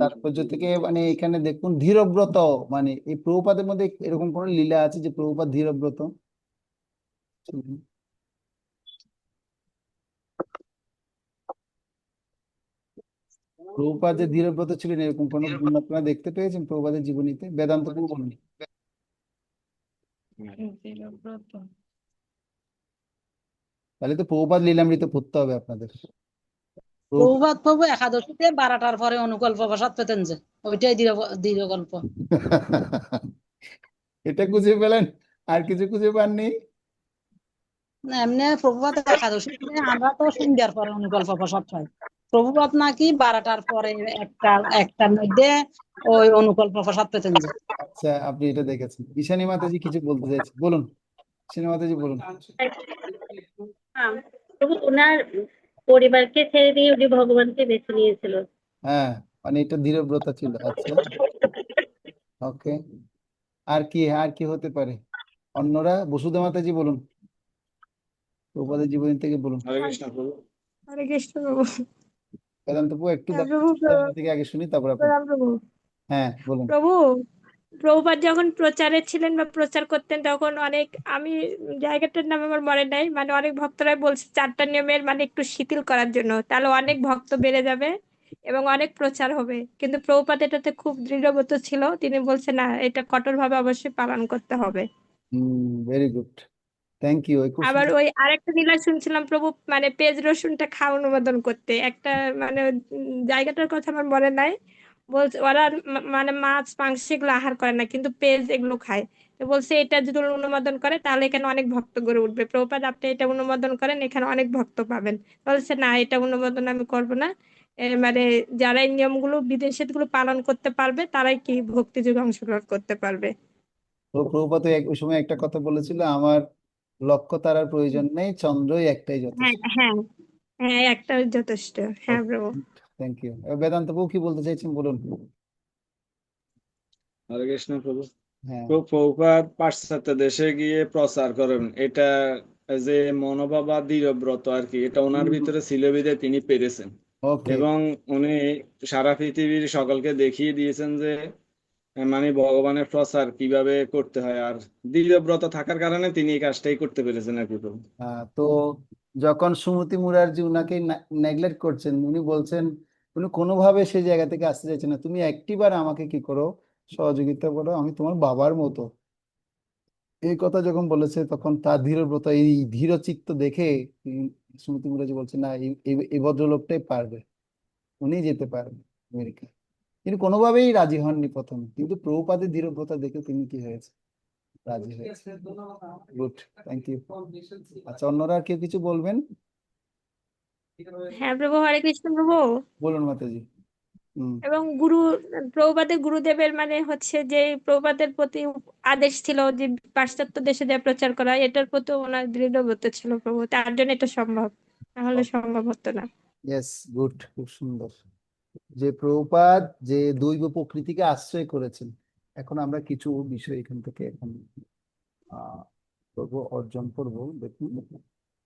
Speaker 1: তাৎপর্য থেকে মানে এখানে দেখুন ধীরব্রত, মানে এই প্রভুপাদের মধ্যে এরকম কোন লীলা আছে যে প্রভুপাদ ধীরব্রত? প্রভুপাদ যে ধীরব্রত ছিলেন এরকম কোন গুণ আপনারা দেখতে পেয়েছেন প্রভুপাদের জীবনীতে? বেদান্ত পূর্বনী
Speaker 5: ধীরব্রত।
Speaker 1: তাহলে তো প্রভুপাদ লীলামৃত পড়তে হবে আপনাদের।
Speaker 2: প্রভুপাদ প্রভু একাদশীতে 12টার পরে অনুকল্প প্রসাদ পেতেন, যে ওইটাই দৃঢ় গল্প।
Speaker 1: এটা খুঁজে পেলেন, আর কিছু খুঁজে পাননি?
Speaker 2: না, এমনি প্রভুপাদ একাদশীতে আমরা তো সন্ধ্যার পরে অনুকল্প প্রসাদ পাই। প্রভুপাদ নাকি 12টার পরে একটার মধ্যে ওই অনুকল্প প্রসাদ পেতেন যে।
Speaker 1: আচ্ছা, আপনি এটা দেখেছেন। ঈশানী মাতাজি কিছু বলতে চাইছেন, বলুন। ঈশানী মাতাজি বলুন।
Speaker 6: তবু ওনার পরিবারকে ছেড়ে দিয়ে উনি ভগবানকে বেছে নিয়েছিল।
Speaker 1: হ্যাঁ, মানে এটা ধীরব্রত ছিল। আচ্ছা, ওকে। আর কি হতে পারে? অন্যরা? বসুধা মাতাজি বলুন, প্রভুপাদের জীবনী থেকে বলুন।
Speaker 3: হরে কৃষ্ণ প্রভু।
Speaker 4: হরে কৃষ্ণ প্রভু।
Speaker 1: বেদান্ত প্রভু একটু
Speaker 4: হ্যাঁ প্রভু,
Speaker 1: থেকে আগে শুনি, তারপর আপনি।
Speaker 4: প্রণাম প্রভু।
Speaker 1: হ্যাঁ বলুন।
Speaker 4: প্রভু, প্রভুপাদ যখন প্রচারে ছিলেন বা প্রচার করতেন তখন অনেক, আমি জায়গাটার নাম আমার মনে নাই, মানে অনেক ভক্তরাই বলছে 4টা নিয়মের মানে একটু শিথিল করার জন্য, তাহলে অনেক ভক্ত বেড়ে যাবে এবং অনেক প্রচার হবে। কিন্তু প্রভুপাদ এটাতে খুব দৃঢ়ব্রত ছিল, তিনি বলছে না, এটা কঠোরভাবে অবশ্যই পালন করতে হবে।
Speaker 1: Very good, thank you.
Speaker 4: আবার ওই আরেকটা লীলা শুনছিলাম প্রভু, মানে পেঁয়াজ রসুনটা খাওয়া অনুমোদন করতে, একটা মানে জায়গাটার কথা আমার মনে নাই। বলছে ওরা মানে মাছ মাংস এগুলো আহার করে না, কিন্তু পেঁয়াজ এগুলো খায়। তো বলছে এটা যদি ওরা অনুমোদন করে তাহলে এখানে অনেক ভক্ত গড়ে উঠবে। প্রভুপাদ আপনি এটা অনুমোদন করেন, এখানে অনেক ভক্ত পাবেন। বলছে না, এটা অনুমোদন আমি করব না। মানে যারা এই নিয়মগুলো বিধিনিষেধগুলো পালন করতে পারবে তারাই কি ভক্তি যুগে অংশগ্রহণ করতে পারবে।
Speaker 1: তো প্রভুপাদ ওই সময় একটা কথা বলেছিল, আমার লক্ষ্য তারার প্রয়োজন নেই, চন্দ্রই একটাই
Speaker 4: হ্যাঁ
Speaker 1: যথেষ্ট।
Speaker 4: হ্যাঁ হ্যাঁ, একটা যথেষ্ট। হ্যাঁ প্রভু।
Speaker 1: Thank you. বেদান্ত বাবু কি বলতে চাইছেন বলুন।
Speaker 3: হরে কৃষ্ণ প্রভু।
Speaker 1: হ্যাঁ,
Speaker 3: প্রভুপাদ পাশ্চাত্য দেশে গিয়ে প্রচার করেন, এটা যে মনোভাব বা দৃঢ়ব্রত আর কি, এটা ওনার ভিতরে ছিল বিধায় তিনি পেরেছেন।
Speaker 1: ওকে।
Speaker 3: এবং উনি সারা পৃথিবীর সকলকে দেখিয়ে দিয়েছেন যে মানে ভগবানের প্রচার কিভাবে করতে হয়, আর দৃঢ়ব্রত থাকার কারণে তিনি এই কাজটাই করতে পেরেছেন আর কি প্রভু।
Speaker 1: তো যখন সুমতি মুরারজি উনাকে নেগলেক্ট করছেন, উনি বলছেন, উনি কোনোভাবে সেই জায়গা থেকে আসতে চাইছেন না, তুমি একটিবার আমাকে কি করো, সহযোগিতা করো, আমি তোমার বাবার মতো। এই কথা যখন বলেছে তখন তার ধীরব্রত, এই ধীর চিত্ত দেখে সুমতি মুরারজি বলছেন না, এই ভদ্রলোকটাই পারবে, উনি যেতে পারবে আমেরিকা। তিনি কোনোভাবেই রাজি হননি প্রথমে, কিন্তু প্রভুপাদের দৃঢ়ব্রতা দেখে তিনি কি হয়েছে, রাজি হয়েছে। Good, thank you. আচ্ছা, অন্যরা আর কেউ কিছু বলবেন?
Speaker 4: হ্যাঁ প্রভু, হরে কৃষ্ণ প্রভু।
Speaker 1: বলুন মাতাজি।
Speaker 4: এবং প্রভুপাদের গুরুদেবের মানে হচ্ছে যে প্রভুপাদের প্রতি আদেশ ছিল যে পাশ্চাত্য দেশে যা প্রচার করা, এটার প্রতি ওনার দৃঢ়ব্রত ছিল প্রভু, তার জন্য এটা সম্ভব, নাহলে সম্ভব হতো না।
Speaker 1: ইয়েস, গুড, খুব সুন্দর। যে প্রভুপাদ যে দৈব প্রকৃতিকে আশ্রয় করেছেন, এখন আমরা কিছু বিষয় এখান থেকে এখন করবো, অর্জন করবো। দেখুন,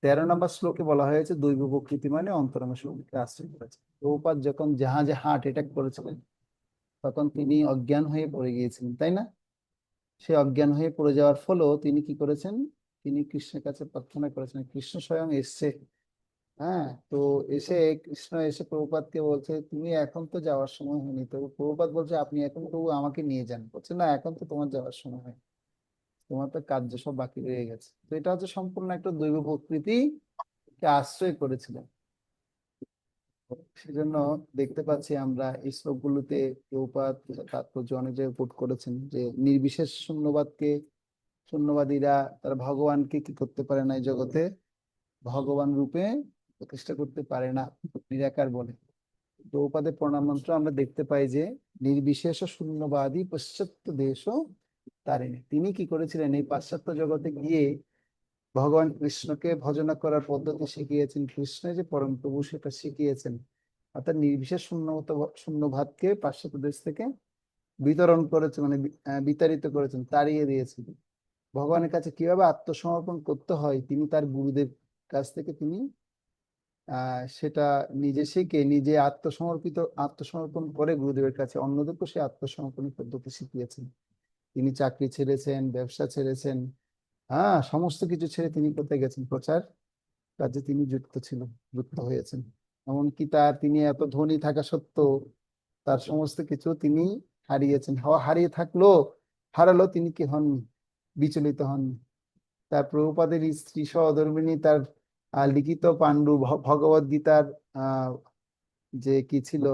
Speaker 1: 13 নম্বর শ্লোকে বলা হয়েছে দৈব প্রকৃতি মানে অন্তরঙ্গ শক্তিকে আশ্রয় করেছে। প্রভুপাদ যখন জাহাজে হার্ট অ্যাটাক করেছিলেন, তখন তিনি অজ্ঞান হয়ে পড়ে গিয়েছিলেন, তাই না? সে অজ্ঞান হয়ে পড়ে যাওয়ার ফলেও তিনি কি করেছেন, তিনি কৃষ্ণের কাছে প্রার্থনা করেছেন, কৃষ্ণ স্বয়ং এসছে। হ্যাঁ, তো এসে কৃষ্ণ এসে প্রভুপাদকে বলছে, তুমি এখন তো যাওয়ার সময় হয়নি। তো প্রভুপাদ বলছে, আপনি এখন প্রভু আমাকে নিয়ে যান। বলছে, না, এখন তো তোমার যাওয়ার সময় হয়, তোমার তো কার্য সব বাকি রয়ে গেছে। তো এটা হচ্ছে সম্পূর্ণ একটা দৈব প্রকৃতিকে আশ্রয় করেছিলেন। সেজন্য দেখতে পাচ্ছি আমরা এই শ্লোকগুলোতে প্রভুপাদ তাৎপর্য অনেক জায়গায় কোট করেছেন যে নির্বিশেষ শূন্যবাদীরা তারা ভগবানকে কি করতে পারে না, এই জগতে ভগবান রূপে প্রতিষ্ঠা করতে পারে না, নিরাকার বলে। প্রভুপাদের প্রণাম মন্ত্র আমরা দেখতে পাই যে নির্বিশেষ শূন্যবাদী পাশ্চাত্য দেশ তারিণী, তিনি কি করেছিলেন, এই পাশ্চাত্য জগতে গিয়ে ভগবান কৃষ্ণকে ভজনা করার পদ্ধতি শিখিয়েছেন, কৃষ্ণের যে পরম প্রভু সেটা শিখিয়েছেন। অর্থাৎ নির্বিশেষ শূন্যভাবকে পাশ্চাত্য দেশ থেকে বিতরণ করেছে, মানে বিতাড়িত করেছেন, তাড়িয়ে দিয়েছেন। ভগবানের কাছে কিভাবে আত্মসমর্পণ করতে হয় তিনি তার গুরুদেব কাছ থেকে তিনি সেটা নিজে শিখে নিজে আত্মসমর্পণ করে গুরুদেবের কাছে অন্যদেরকে সে আত্মসমর্পণের পদ্ধতি শিখিয়েছেন। তিনি চাকরি ছেড়েছেন, ব্যবসা ছেড়েছেন, হ্যাঁ, সমস্ত কিছু ছেড়ে তিনি কোথায় গেছেন, প্রচার কাজে তিনি যুক্ত হয়েছেন। এমনকি তিনি এত ধনী থাকা সত্ত্বেও তার সমস্ত কিছু তিনি হারিয়েছেন। হারিয়ে হারালো, তিনি কি হননি, বিচলিত হননি। তার প্রভুপাদের স্ত্রী সহধর্মিণী তার লিখিত ভগবদ গীতার যে কি ছিল,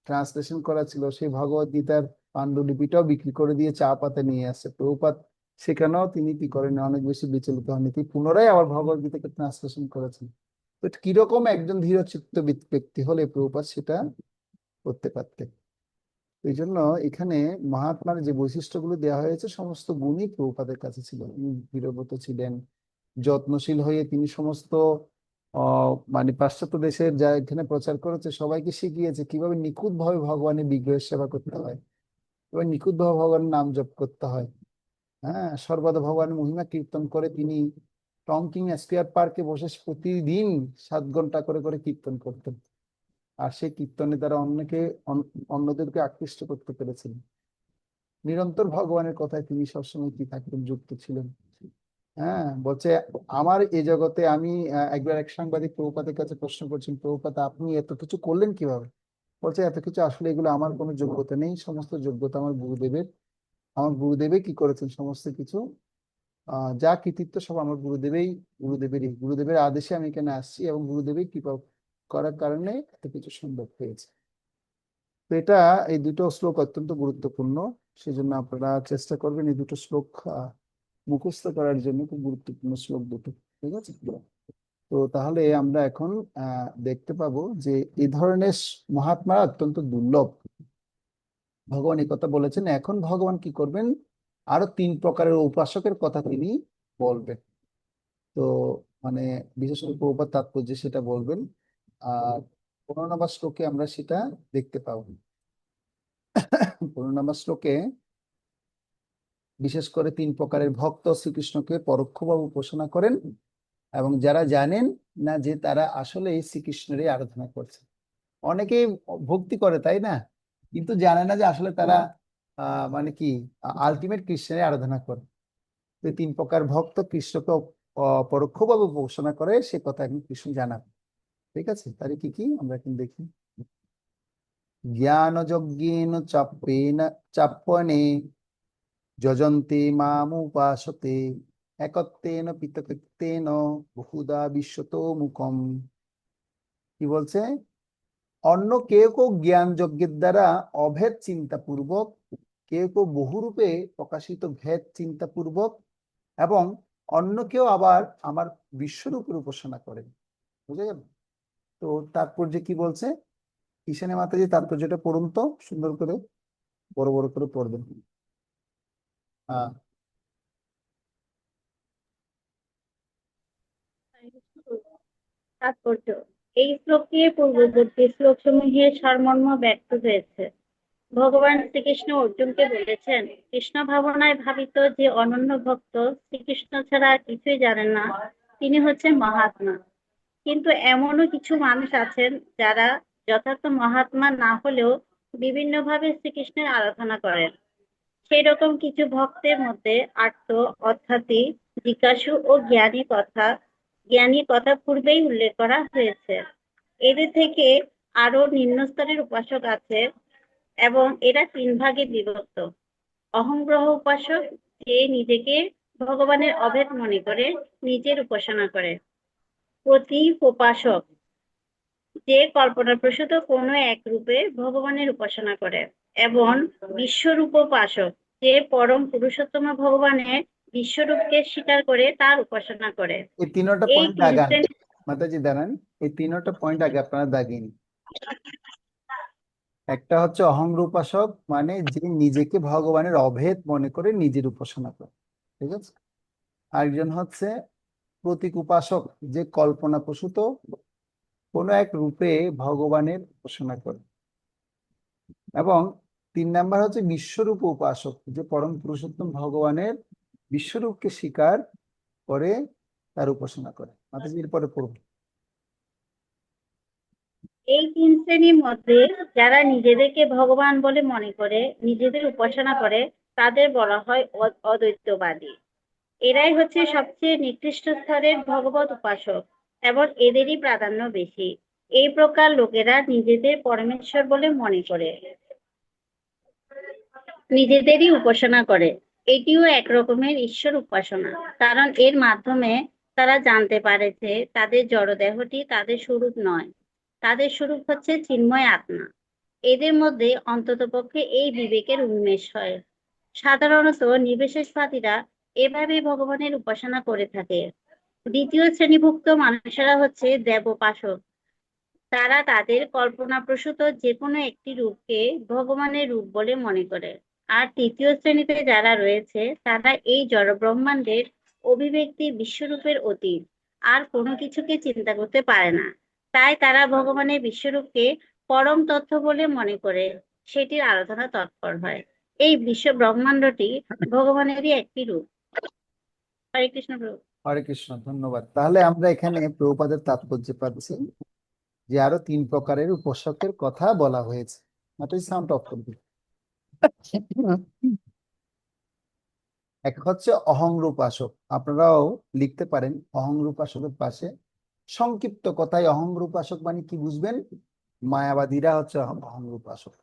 Speaker 1: ট্রান্সলেশন করা ছিল, সেই ভগবদ গীতার পাণ্ডুলিপিটাও বিক্রি করে দিয়ে চা পাতা নিয়ে আসছে প্রভুপাদ। সেখানেও তিনি কি করেন, অনেক বেশি বিচলিত হননি, তিনি পুনরায় আবার ভগবদ গীতাকে ট্রান্সলেশন করেছেন। তো কিরকম একজন ধীরচিত্ত ব্যক্তি হলে প্রভুপাদ সেটা করতে পারতেন। এই জন্য এখানে মহাত্মার যে বৈশিষ্ট্যগুলো দেওয়া হয়েছে সমস্ত গুণই প্রভুপাদের কাছে ছিল। তিনি দৃঢ়ব্রত ছিলেন, যত্নশীল হয়ে তিনি সমস্ত মানে পাশ্চাত্য দেশের যা এখানে প্রচার করেছে সবাইকে শিখিয়েছে কিভাবে নিখুঁত ভাবে ভগবানের বিগ্রহের সেবা করতে হয়, কিভাবে নিখুঁত ভাবে ভগবানের নাম জপ করতে হয়। হ্যাঁ, সর্বদা ভগবানের মহিমা কীর্তন করে তিনি টংকিং স্পিয়ার পার্কে বসে প্রতিদিন 7 ঘন্টা করে করে কীর্তন করতেন। আর সেই কীর্তনের দ্বারা অন্যদেরকে আকৃষ্ট করতে পেরেছেন। নিরন্তর ভগবানের কথায় তিনি সবসময় কি থাকতেন, যুক্ত ছিলেন। হ্যাঁ, বলছে আমার এই জগতে আমি একবার এক সাংবাদিক প্রভুপাদের কাছে প্রশ্ন করছেন, প্রভুপাদ আপনি এত কিছু করলেন কিভাবে? বলছে এত কিছু আসলে এগুলো আমার কোনো যোগ্যতা নেই, সমস্ত যোগ্যতা আমার গুরুদেবের। আমার গুরুদেবে কি করেছেন, সমস্ত কিছু যা কৃতিত্ব সব আমার গুরুদেবের আদেশে আমি এখানে আসছি, এবং গুরুদেবের কৃপা করার কারণে এত কিছু সম্ভব হয়েছে। তো এই দুটো শ্লোক অত্যন্ত গুরুত্বপূর্ণ। সেজন্য আপনারা চেষ্টা করবেন এই দুটো শ্লোক মুখস্থ করার জন্য, খুব গুরুত্বপূর্ণ শ্লোক দুটো। ঠিক আছে, তো তাহলে আমরা এখন দেখতে পাবো যে এই ধরনের মহাত্মারা অত্যন্ত দুর্লভ। ভগবান এই কথা বলেছেন। এখন ভগবান কি করবেন, আরো 3 প্রকারের উপাসকের কথা তিনি বলবেন। তো মানে বিশেষ করে প্রভুপাদ তাৎপর্য সেটা বলবেন। আর 15 নম্বর শ্লোকে আমরা সেটা দেখতে পাবো। 15 নম্বর শ্লোকে বিশেষ করে 3 প্রকারের ভক্ত শ্রীকৃষ্ণকে পরোক্ষভাবে উপাসনা করেন এবং যারা জানেন না যে তারা আসলে এই শ্রীকৃষ্ণেরই আরাধনা করছে। অনেকেই ভক্তি করে, তাই না? কিন্তু জানে না যে আসলে তারা মানে কি আলটিমেট কৃষ্ণের আরাধনা করে। তো 3 প্রকার ভক্ত কৃষ্ণকে পরোক্ষভাবে উপাসনা করে, সে কথা এখন কৃষ্ণ জানাবে। ঠিক আছে, তাহলে কি কি আমরা এখন দেখি। জ্ঞান যজ্ঞেন চাপ্পেন চাপ্পনে যজন্তে মামুপাসতে একত্বেন পৃথকত্বেন বহুধা বিশ্বতো মুখম। কি বলছে? অন্য কেউ কেউ জ্ঞান যজ্ঞের দ্বারা অভেদ চিন্তা পূর্বক, কেউ কেউ বহুরূপে প্রকাশিত ভেদ চিন্তা পূর্বক, এবং অন্য কেউ আবার আমার বিশ্বরূপের উপাসনা করেন। বুঝা গেল? তো তাৎপর্য কি বলছে ঈশানী মাতাজি? তাৎপর্যটা পড়ুন তো সুন্দর করে, বড় বড় করে পড়বেন। হ্যাঁ,
Speaker 6: তাৎপর্য: এই শ্লোকে পূর্ববর্তী শ্লোকসমূহের সারমর্ম ব্যক্ত হয়েছে। ভগবান শ্রীকৃষ্ণ অর্জুনকে বলেছেন, কৃষ্ণ ভাবনায় ভাবিত যে অনন্য ভক্ত শ্রীকৃষ্ণ ছাড়া আর কিছুই জানেন না, তিনি হচ্ছেন মহাত্মা। কিন্তু এমনও কিছু মানুষ আছেন যারা যথার্থ মহাত্মা না হলেও বিভিন্নভাবে শ্রীকৃষ্ণের আরাধনা করেন। সেই রকম কিছু ভক্তের মধ্যে আর্ত, অর্থাৎ জিজ্ঞাসু ও জ্ঞানী কথা পূর্বেই উল্লেখ করা হয়েছে। এদের থেকে আরো নিম্ন স্তরের উপাসক আছে এবং এরা 3 ভাগে বিভক্ত। অহংগ্রহ উপাসক, যে নিজেকে ভগবানের অভেদ মনে করে নিজের উপাসনা করে। প্রতীকোপাসক, যে কল্পনাপ্রসূত কোনো এক রূপে ভগবানের উপাসনা করে। এবং বিশ্বরূপোপাসক, যে পরম পুরুষোত্তম ভগবানের বিশ্বরূপকে স্বীকার করে তার উপাসনা করে।
Speaker 1: এই 3টা
Speaker 6: এই
Speaker 1: পয়েন্ট
Speaker 6: 3
Speaker 1: দাগান
Speaker 6: শ্রেণী
Speaker 1: মাতাজি, দাঁড়ান। এই 3টা পয়েন্ট আগে আপনারা দাগিয়ে নিন। একটা হচ্ছে অহং উপাসক, মানে যে নিজেকে ভগবানের অভেদ মনে করে নিজের উপাসনা করে। ঠিক আছে। আরেকজন হচ্ছে প্রতীক উপাসক, যে কল্পনা প্রসূত কোনো এক রূপে ভগবানের উপাসনা করে। এবং 3 নাম্বার হচ্ছে বিশ্বরূপ উপাসক, যে পরম পুরুষোত্তম ভগবানের বিশ্বরূপকে স্বীকার করে তার উপাসনা করে। মাতাজি এরপরে পড়ব।
Speaker 6: এই 3 শ্রেণীর মধ্যে যারা নিজেদেরকে ভগবান বলে মনে করে নিজেদের উপাসনা করে তাদের বলা হয় অদ্বৈতবাদী। এরাই হচ্ছে সবচেয়ে নিকৃষ্ট স্তরের ভগবত উপাসক এবং এদেরই প্রাধান্য বেশি। এই প্রকার লোকেরা নিজেদের পরমেশ্বর বলে মনে করে নিজেদেরই উপাসনা করে। এটিও এক রকমের ঈশ্বর উপাসনা, কারণ এর মাধ্যমে তারা জানতে পারে যে তাদের জড়দেহটি তাদের স্বরূপ নয়, তাদের স্বরূপ হচ্ছে চিন্ময় আত্মা। এদের মধ্যে অন্ততপক্ষে এই বিবেকের উন্মেষ হয়। সাধারণত নির্বিশেষবাদীরা এভাবে ভগবানের উপাসনা করে থাকে। দ্বিতীয় শ্রেণীভুক্ত মানুষেরা হচ্ছে দেবোপাসক। তারা তাদের কল্পনাপ্রসূত যে কোনো একটি রূপকে ভগবানের রূপ বলে মনে করে। আর তৃতীয় শ্রেণীতে যারা রয়েছে তারা এই জড় ব্রহ্মাণ্ডের অভিব্যক্তি বিশ্বরূপের অতীত আর কোনো কিছুকে চিন্তা করতে পারে না। তাই তারা ভগবানের বিশ্বরূপকে পরম তথ্য বলে মনে করে সেটির আরাধনা তৎপর হয়। এই বিশ্ব ব্রহ্মাণ্ডটি ভগবানেরই একটি রূপ। হরে কৃষ্ণ প্রভু।
Speaker 1: হরে কৃষ্ণ, ধন্যবাদ। তাহলে আমরা এখানে প্রভুপাদের তাৎপর্য পাচ্ছি যে আরো 3 প্রকারের উপাসকের কথা বলা হয়েছে। মাতাজি সাউন্ড অফ করবে। এক হচ্ছে অহংর উপাসক, আপনারাও লিখতে পারেন অহংর উপাসকের পাশে। সংক্ষিপ্ত কথায় অহংর উপাসক মানে কি বুঝবেন? মায়াবাদীরা হচ্ছে অহংর উপাসক।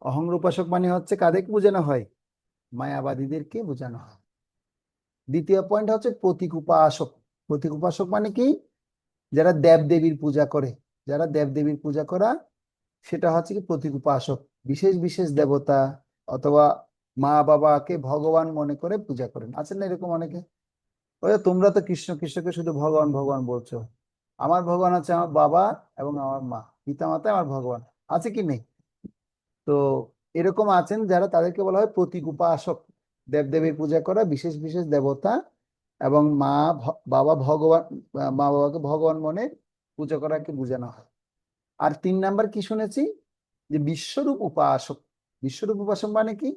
Speaker 1: অহংর উপাসক মানে হচ্ছে কাদেরকে বোঝানো হয়? মায়াবাদীদেরকে বোঝানো হয়। দ্বিতীয় পয়েন্ট হচ্ছে প্রতীক উপাসক। প্রতীক উপাসক মানে কি? যারা দেব দেবীর পূজা করে, যারা দেব দেবীর পূজা করা, সেটা হচ্ছে কি প্রতীক উপাসক। বিশেষ বিশেষ দেবতা অথবা মা বাবাকে ভগবান মনে করে পূজা করেন। আছেন না এরকম অনেকে? ওই তোমরা তো কৃষ্ণ কৃষ্ণকে শুধু ভগবান ভগবান বলছো, আমার ভগবান আছে আমার বাবা এবং আমার মা, পিতা মাতা আমার ভগবান। আছে কি নেই? তো এরকম আছেন যারা, তাদেরকে বলা হয় প্রতীক উপাসক। দেবদেবীর পূজা করা, বিশেষ বিশেষ দেবতা এবং বাবা ভগবান, মা বাবাকে ভগবান মনে পূজা করাকে বোঝানো হয়। আর 3 নাম্বার কি শুনেছি, যে বিশ্বরূপ উপাসক। বিশ্বরূপ উপাসক মানে কি?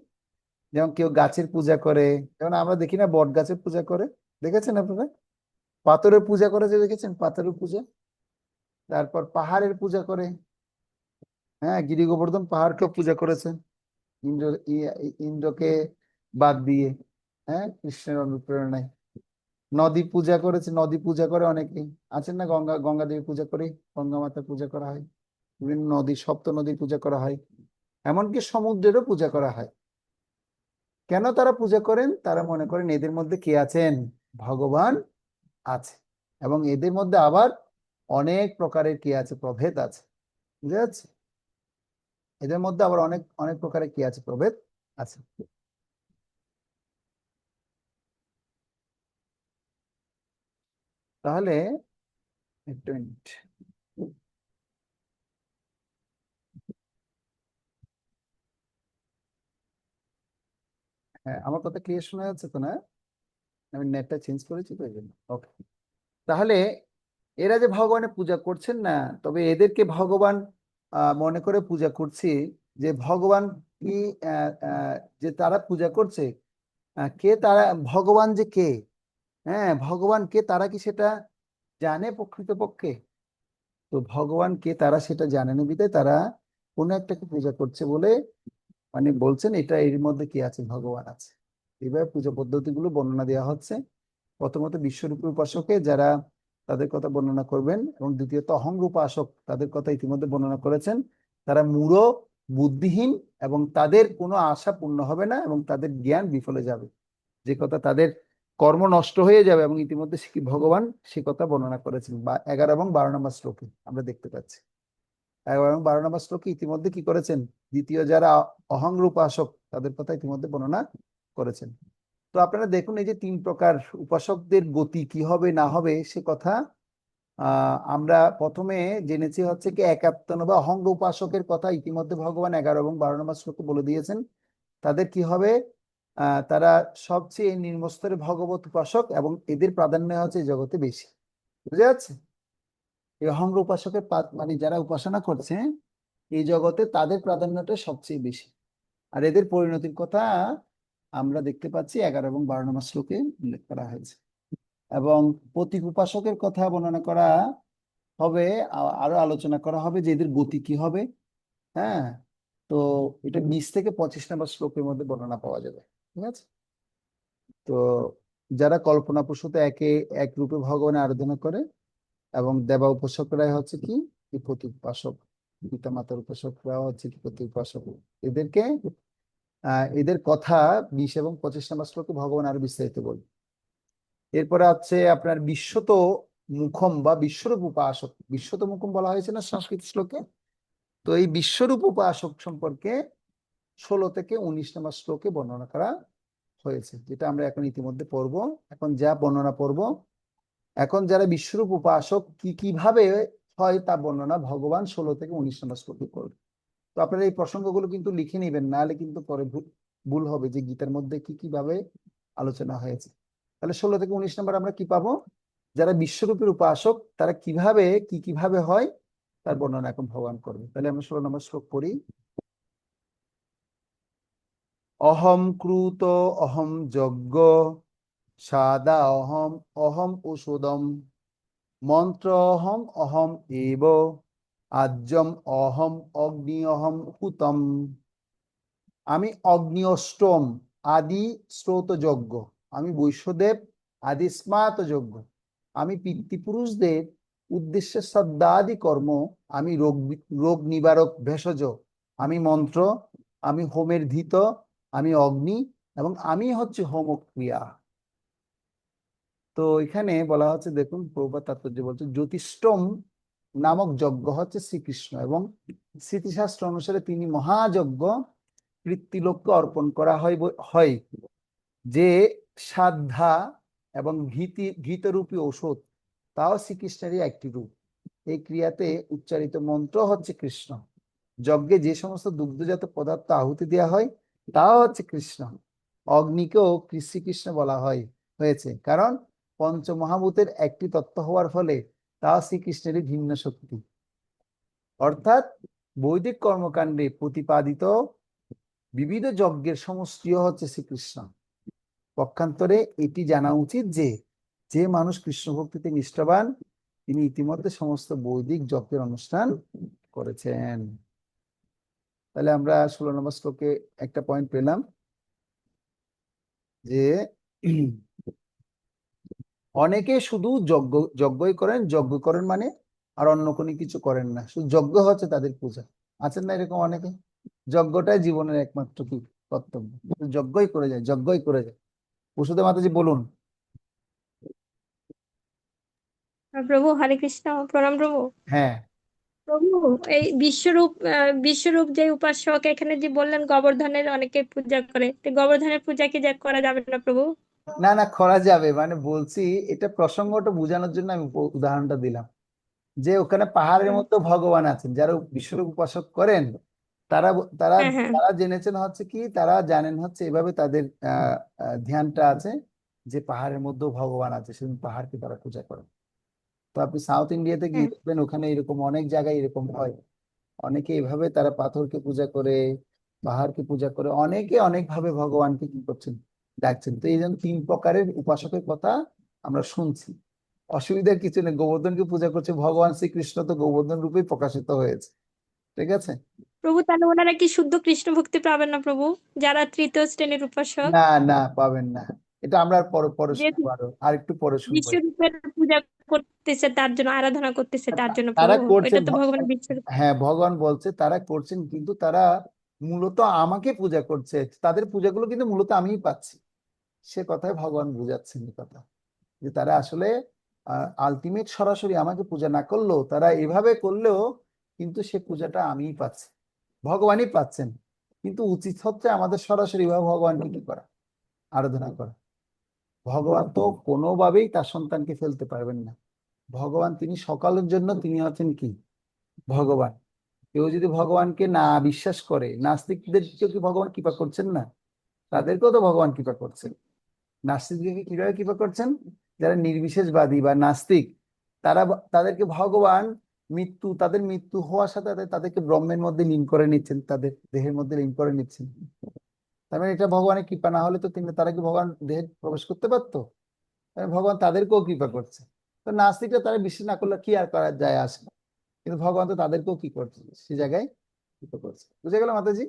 Speaker 1: যেমন কেউ গাছের পূজা করে, যেমন আমরা দেখি না বট গাছের পূজা করে, দেখেছেন আপনারা? পাথরের পূজা করে, যে দেখেছেন পাথরের পূজা। তারপর পাহাড়ের পূজা করে, হ্যাঁ, গিরি গোবর্ধন পাহাড়কে পূজা করেছেন ইন্দ্র, ইন্দ্রকে বাদ দিয়ে, হ্যাঁ, কৃষ্ণের অনুপ্রেরণায়। নদী পূজা করেছে, নদী পূজা করে অনেকেই আছেন না, গঙ্গা দেবী পূজা করে, গঙ্গা মাতা পূজা করা হয়, বিভিন্ন নদী, সপ্ত নদীর পূজা করা হয়, এমনকি সমুদ্রেরও পূজা করা হয়। কেন তারা পূজা করেন? তারা মনে করেন এদের মধ্যে কে আছেন? ভগবান আছে। এবং এদের মধ্যে আবার অনেক প্রকারের কি আছে? প্রভেদ আছে। বুঝা যাচ্ছে? এদের মধ্যে আবার অনেক অনেক প্রকারের কি আছে? প্রভেদ আছে। তাহলে একটু মিনিট। হ্যাঁ, আমার কথা ক্লিয়ার শোনা যাচ্ছে তো না? আমি নেটটা চেঞ্জ করেছি তো এই জন্য। ওকে। তাহলে এরা যে ভগবানের পূজা করছেন না, তবে এদেরকে ভগবান মনে করে পূজা করছি, যে ভগবান কি, যে তারা পূজা করছে, কে তারা, ভগবান যে কে, হ্যাঁ, ভগবান কে তারা কি সেটা জানে প্রকৃতপক্ষে? তো ভগবান কে তারা সেটা জানে না, বিধায় তারা কোনো একটাকে পূজা করছে বলে মানে বলছেন এটা এর মধ্যে কি আছে? ভগবান আছে। এইভাবে পূজা পদ্ধতিগুলো বর্ণনা দেওয়া হচ্ছে। প্রথমত বিশ্বরূপী উপাসকে যারা, তাদের কথা বর্ণনা করবেন, এবং দ্বিতীয়ত অহং উপাসক, তাদের কথা ইতিমধ্যে বর্ণনা করেছেন। তারা মূঢ়, বুদ্ধিহীন, এবং তাদের কোনো আশা পূর্ণ হবে না, এবং তাদের জ্ঞান বিফলে যাবে, যে কথা তাদের কর্ম নষ্ট হয়ে যাবে, এবং ইতিমধ্যে ভগবান সে কথা বর্ণনা করেছেন, বা 11 এবং 12 নম্বর শ্লোকে আমরা দেখতে পাচ্ছি। 11 এবং 12 নম্বর শ্লোকে ইতিমধ্যে কি করেছেন? দ্বিতীয় যারা অহং উপাসক, তাদের কথা ইতিমধ্যে বর্ণনা করেছেন। তো আপনারা দেখুন, এই যে 3 প্রকার উপাসকদের গতি কি হবে না হবে সে কথা আমরা প্রথমে জেনেছি হচ্ছে কি একাত্তন বা অহঙ্গ উপাসকের কথা ইতিমধ্যে ভগবান 11 এবং 12 নম্বর শ্লোকে বলে দিয়েছেন। তাদের কি হবে? তারা সবচেয়ে নিম্নস্তরের ভগবত উপাসক, এবং এদের প্রাধান্য হচ্ছে এই জগতে বেশি। বুঝা যাচ্ছে? এই অহঙ্গ উপাসকের মানে যারা উপাসনা করছে এই জগতে, তাদের প্রাধান্যটা সবচেয়ে বেশি। আর এদের পরিণতির কথা আমরা দেখতে পাচ্ছি 11 এবং 12 নম্বর শ্লোকে উল্লেখ করা হয়েছে। এবং প্রতীক উপাসকের কথা বর্ণনা করা হবে, আরো আলোচনা করা হবে যে এদের গতি কি হবে। হ্যাঁ, তো এটা 20 থেকে 25 নম্বর শ্লোকের মধ্যে বর্ণনা পাওয়া যাবে। ঠিক আছে? তো যারা কল্পনা প্রসূত এক রূপে ভগবানের আরাধনা করে, এবং দেবা উপাসকরাই হচ্ছে কি প্রতীক উপাসক, পিতা মাতার উপাসকরা হচ্ছে কি প্রতীক উপাসক। এদেরকে এদের কথা 20 এবং 25 নম্বর শ্লোকে ভগবান আরো বিস্তারিত বলবে। এরপরে আছে আপনার বিশ্বত মুখম বা বিশ্বরূপ উপাসক। বিশ্বত মুখম বলা হয়েছে না সংস্কৃত শ্লোকে? তো এই বিশ্বরূপ উপাসক সম্পর্কে 16 থেকে 19 নম্বর শ্লোকে বর্ণনা করা হয়েছে, যেটা আমরা এখন ইতিমধ্যে পড়বো। এখন যা বর্ণনা পড়বো, এখন যারা বিশ্বরূপ উপাসক কিভাবে হয় তা বর্ণনা ভগবান 16 থেকে 19 নম্বর শ্লোকে করবে। তো আপনারা এই প্রসঙ্গগুলো কিন্তু লিখে নেবেন, নাহলে কিন্তু পরে ভুল হবে যে গীতার মধ্যে কিভাবে আলোচনা হয়েছে। তাহলে 16 থেকে 19 নম্বর আমরা কি পাবো? যারা বিশ্বরূপের উপাসক তারা কিভাবে হয় তার বর্ণনা এখন ভগবান করবে। তাহলে আমরা 16 নম্বর শ্লোক পড়ি। অহম ক্রুত অহম যজ্ঞ সাদা অহম অহম ওষুধম মন্ত্র অহম অহম এব আজ্যম অহম অগ্নি অহম হুতম। আমি অগ্নি অষ্টম আদি স্রোত যজ্ঞ, আমি বৈশ্যদেব আদি স্মাত যজ্ঞ, আমি পিতৃপুরুষদের উদ্দেশ্যে শ্রদ্ধাদি কর্ম, আমি রোগ নিবারক ভেষজ, আমি মন্ত্র, আমি হোমের ধীত, আমি অগ্নি, এবং আমি হচ্ছে হোম ক্রিয়া। তো এখানে বলা হচ্ছে, দেখুন প্রভুপাদ তাৎপর্য বলছে, জ্যোতিষ্ঠম নামক যজ্ঞ হচ্ছে শ্রীকৃষ্ণ, এবং স্মৃতিশাস্ত্র অনুসারে তিনি মহাযজ্ঞ কৃত্তিলোককে অর্পণ করা হয় যে সাধ্যা এবং ঘৃতরূপী ঔষধ, তাও শ্রীকৃষ্ণেরই একটি রূপ। এই ক্রিয়াতে উচ্চারিত মন্ত্র হচ্ছে কৃষ্ণ। যজ্ঞে যে সমস্ত দুগ্ধজাত পদার্থ আহুতি দেওয়া হয় তাও হচ্ছে কৃষ্ণ। অগ্নিকেও শ্রীকৃষ্ণ বলা হয়েছে, কারণ পঞ্চমহাভূতের একটি তত্ত্ব হওয়ার ফলে তা শ্রীকৃষ্ণেরই ভিন্ন শক্তি। অর্থাৎ বৈদিক কর্মকাণ্ডে প্রতিপাদিত বিবিধ যজ্ঞের সমষ্টিও হচ্ছে শ্রীকৃষ্ণ। পক্ষান্তরে এটি জানা উচিত যে যে মানুষ কৃষ্ণ ভক্তিতে নিষ্ঠাবান তিনি ইতিমধ্যে সমস্ত বৈদিক যজ্ঞের অনুষ্ঠান করেছেন। তাহলে আমরা 16 নম্বর শ্লোকে একটা পয়েন্ট পেলাম যে অনেকে শুধু যজ্ঞই করেন, যজ্ঞ করেন মানে আর অন্য কোনো কিছু করেন না, শুধু যজ্ঞ হচ্ছে তাদের পূজা। আছেন না এরকম অনেকে? যজ্ঞটাই জীবনের একমাত্র কি কর্তব্য, শুধু যজ্ঞই করে যায়, যজ্ঞই করে যায়। বসুদেব মাতাজি বলুন।
Speaker 4: প্রভু হরে কৃষ্ণ, প্রণাম প্রভু।
Speaker 1: হ্যাঁ,
Speaker 4: প্রভু, এই বিশ্বরূপ যে উপাসক এখানে যে বললেন গোবর্ধনের অনেকে পূজা করে, তো গোবর্ধনের পূজা কি করা যাবে না প্রভু?
Speaker 1: না না করা যাবে, মানে বলছি এটা প্রসঙ্গটা বোঝানোর জন্য আমি উদাহরণটা দিলাম যে ওখানে পাহাড়ের মধ্যে ভগবান আছেন, যারা বিশ্বরূপ উপাসক করেন তারা তারা
Speaker 4: হ্যাঁ হ্যাঁ।
Speaker 1: তারা জেনেছেন হচ্ছে কি, তারা জানেন হচ্ছে এভাবে তাদের ধ্যানটা আছে যে পাহাড়ের মধ্যেও ভগবান আছে, সেদিন পাহাড়কে তারা পূজা করেন। তো আপনি সাউথ ইন্ডিয়াতে গিয়ে
Speaker 4: হ্যাঁ
Speaker 1: দেখবেন ওখানে এরকম অনেক জায়গায় এরকম হয়, অনেকে এভাবে তারা পাথরকে পূজা করে, পাহাড়কে পূজা করে, অনেকে অনেক ভাবে ভগবানকে কি করছেন, ডাকছেন। তো এই জন্য 3 প্রকারের উপাসকের কথা আমরা শুনছি, অসুবিধার কিছু নেই। গোবর্ধনকে পূজা করছে ভগবান শ্রীকৃষ্ণ, তো গোবর্ধন রূপেই প্রকাশিত হয়েছে, ঠিক আছে?
Speaker 4: প্রভু, তাহলে ওনারা কি শুদ্ধ কৃষ্ণ ভক্তি পাবেন না প্রভু, যারা তৃতীয় শ্রেণীর উপাসক?
Speaker 1: না না পাবেন না, এটা আমরা আর পরে পরে
Speaker 4: যেহেতু
Speaker 1: শুনবো, আর একটু পরে শুনবো।
Speaker 4: বিশ্বরূপের পূজা করতেছে, তার জন্য আরাধনা করতেছে, তার জন্য
Speaker 1: তারা
Speaker 4: প্রভু,
Speaker 1: করছেন
Speaker 4: এটা তো ভগবানের বিশ্বরূপ।
Speaker 1: হ্যাঁ ভগবান বলছে তারা করছেন, কিন্তু তারা মূলত আমাকে পূজা করছে, তাদের পূজাগুলো কিন্তু মূলত আমিই পাচ্ছি, সে কথাই ভগবান বুঝাচ্ছেন এই কথা, যে তারা আসলে আলটিমেট সরাসরি আমাকে পূজা না করলেও তারা এভাবে করলেও কিন্তু সে পূজাটা আমিই পাচ্ছি, ভগবানই পাচ্ছেন। কিন্তু উচিত হচ্ছে আমাদের সরাসরি ভাবে ভগবানকে কি করা, আরাধনা করা। ভগবান তো কোনোভাবেই তার সন্তানকে ফেলতে পারবেন না। ভগবান তিনি সকলের জন্য, তিনি হচ্ছেন কি ভগবান। কেউ যদি ভগবানকে না বিশ্বাস করে, নাস্তিকদেরকেও কি ভগবান কৃপা করছেন না? তাদেরকেও তো ভগবান কৃপা করছেন। নাস্তিকদেরকে কিভাবে কৃপা করছেন? যারা নির্বিশেষবাদী বা নাস্তিক, তারা তাদেরকে ভগবান তাদের মৃত্যু হওয়ার সাথে সাথে তাদেরকে ব্রহ্মের মধ্যে লীন করে নিচ্ছেন, তাদের দেহের মধ্যে লীন করে নিচ্ছেন। তার মানে এটা ভগবানের কৃপা না হলে তো তারা কি ভগবান দেহে প্রবেশ করতে পারতো? ভগবান তাদেরকেও কৃপা করছে। তো নাস্তিকরা তারা বিশ্বাস না করলে কি আর করা যায় আসে, কিন্তু ভগবান তো তাদেরকেও কি করছে, সে জায়গায় কৃপা করছে। বুঝে গেল মাতাজি?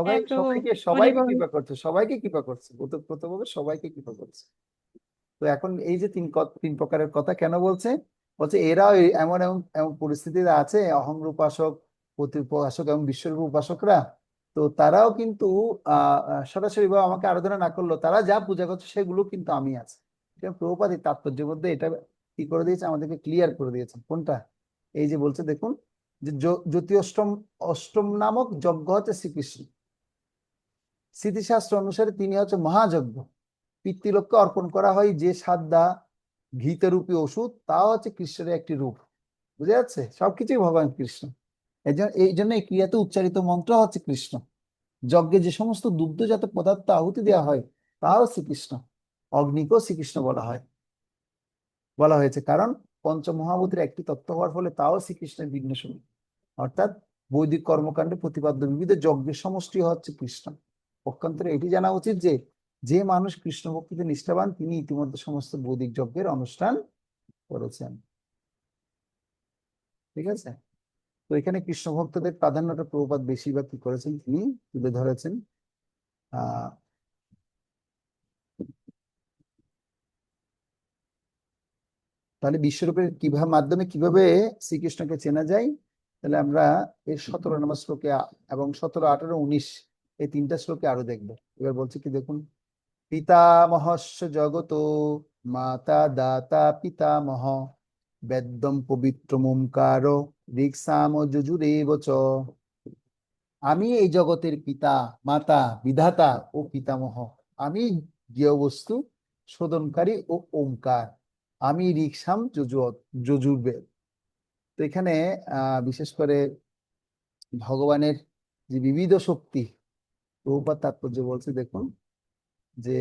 Speaker 4: হ্যাঁ প্রভু, হরি
Speaker 1: সবাইকে
Speaker 4: বল।
Speaker 1: কৃপা করছে, সবাইকে কৃপা করছে, ওতপ্রোতভাবে সবাইকে কৃপা করছে। তো এখন এই যে 3 প্রকারের কথা কেন বলছে, বলছে এরাও এমন এমন এমন পরিস্থিতিতে আছে, অহংর উপাসক, প্রতি উপাসক এবং বিশ্বরূপ উপাসকরা, তো তারাও কিন্তু সরাসরি ভাবে আমাকে আরাধনা না করলো, তারা যা পূজা করছে সেগুলো কিন্তু আমি আছি। প্রভুপাদ এই তাৎপর্যের মধ্যে এটা কি করে দিয়েছে, আমাদেরকে ক্লিয়ার করে দিয়েছেন। কোনটা? এই যে বলছে দেখুন, যে জ্যোতি অষ্টম অষ্টম নামক যজ্ঞ হচ্ছে শ্রীকৃষ্ণ। স্মৃতিশাস্ত্র অনুসারে তিনি হচ্ছে মহাযজ্ঞ। পিতৃলোককে অর্পণ করা হয় যে সাদা ঘৃতরূপী ওষুধ, তাও হচ্ছে কৃষ্ণের একটি রূপ। বুঝে যাচ্ছে? সবকিছুই ভগবান কৃষ্ণ। এই জন্য এই ক্রিয়াতে উচ্চারিত মন্ত্র হচ্ছে কৃষ্ণ। যজ্ঞে যে সমস্ত দুগ্ধজাত পদার্থ আহুতি দেওয়া হয় তাও শ্রীকৃষ্ণ। অগ্নিকেও শ্রীকৃষ্ণ বলা হয়েছে, কারণ পঞ্চমহাভূতের একটি তত্ত্ব হওয়ার ফলে তাও শ্রীকৃষ্ণের ভিন্ন স্বরূপ। অর্থাৎ বৈদিক কর্মকাণ্ডে প্রতিপাদ্য বিবিধ যজ্ঞের সমষ্টি হচ্ছে কৃষ্ণ। পক্ষান্তরে এটি জানা উচিত যে যে মানুষ কৃষ্ণ ভক্তিতে নিষ্ঠাবান তিনি ইতিমধ্যে সমস্ত বৈদিক যজ্ঞের অনুষ্ঠান করেছেন। ঠিক আছে? তো এখানে কৃষ্ণ ভক্তদের প্রাধান্যটা প্রভুপাদ বেশিরভাগ কি করেছেন, তিনি তুলে ধরেছেন। আহ তাহলে বিশ্বরূপের মাধ্যমে কিভাবে শ্রীকৃষ্ণকে চেনা যায়? তাহলে আমরা এর 17 নম্বর শ্লোকে এবং 17, 18, 19 এই 3টা শ্লোকে আরো দেখবো। এবার বলছে কি দেখুন, পিতামহস্য জগত মাতা দাতা পিতামহ বেদম পবিত্রমোঙ্কার ঋক্সাম যজুরেব চ। আমি এই জগতের পিতা, মাতা, বিধাতা ও পিতামহ। আমি জ্ঞেয় বস্তু, শোধনকারী ও ওঙ্কার। আমি ঋক্সাম যজুর্বেদ। তো এখানে বিশেষ করে ভগবানের যে বিবিধ শক্তি, প্রভুপাদ তাৎপর্য বলছে দেখুন, যে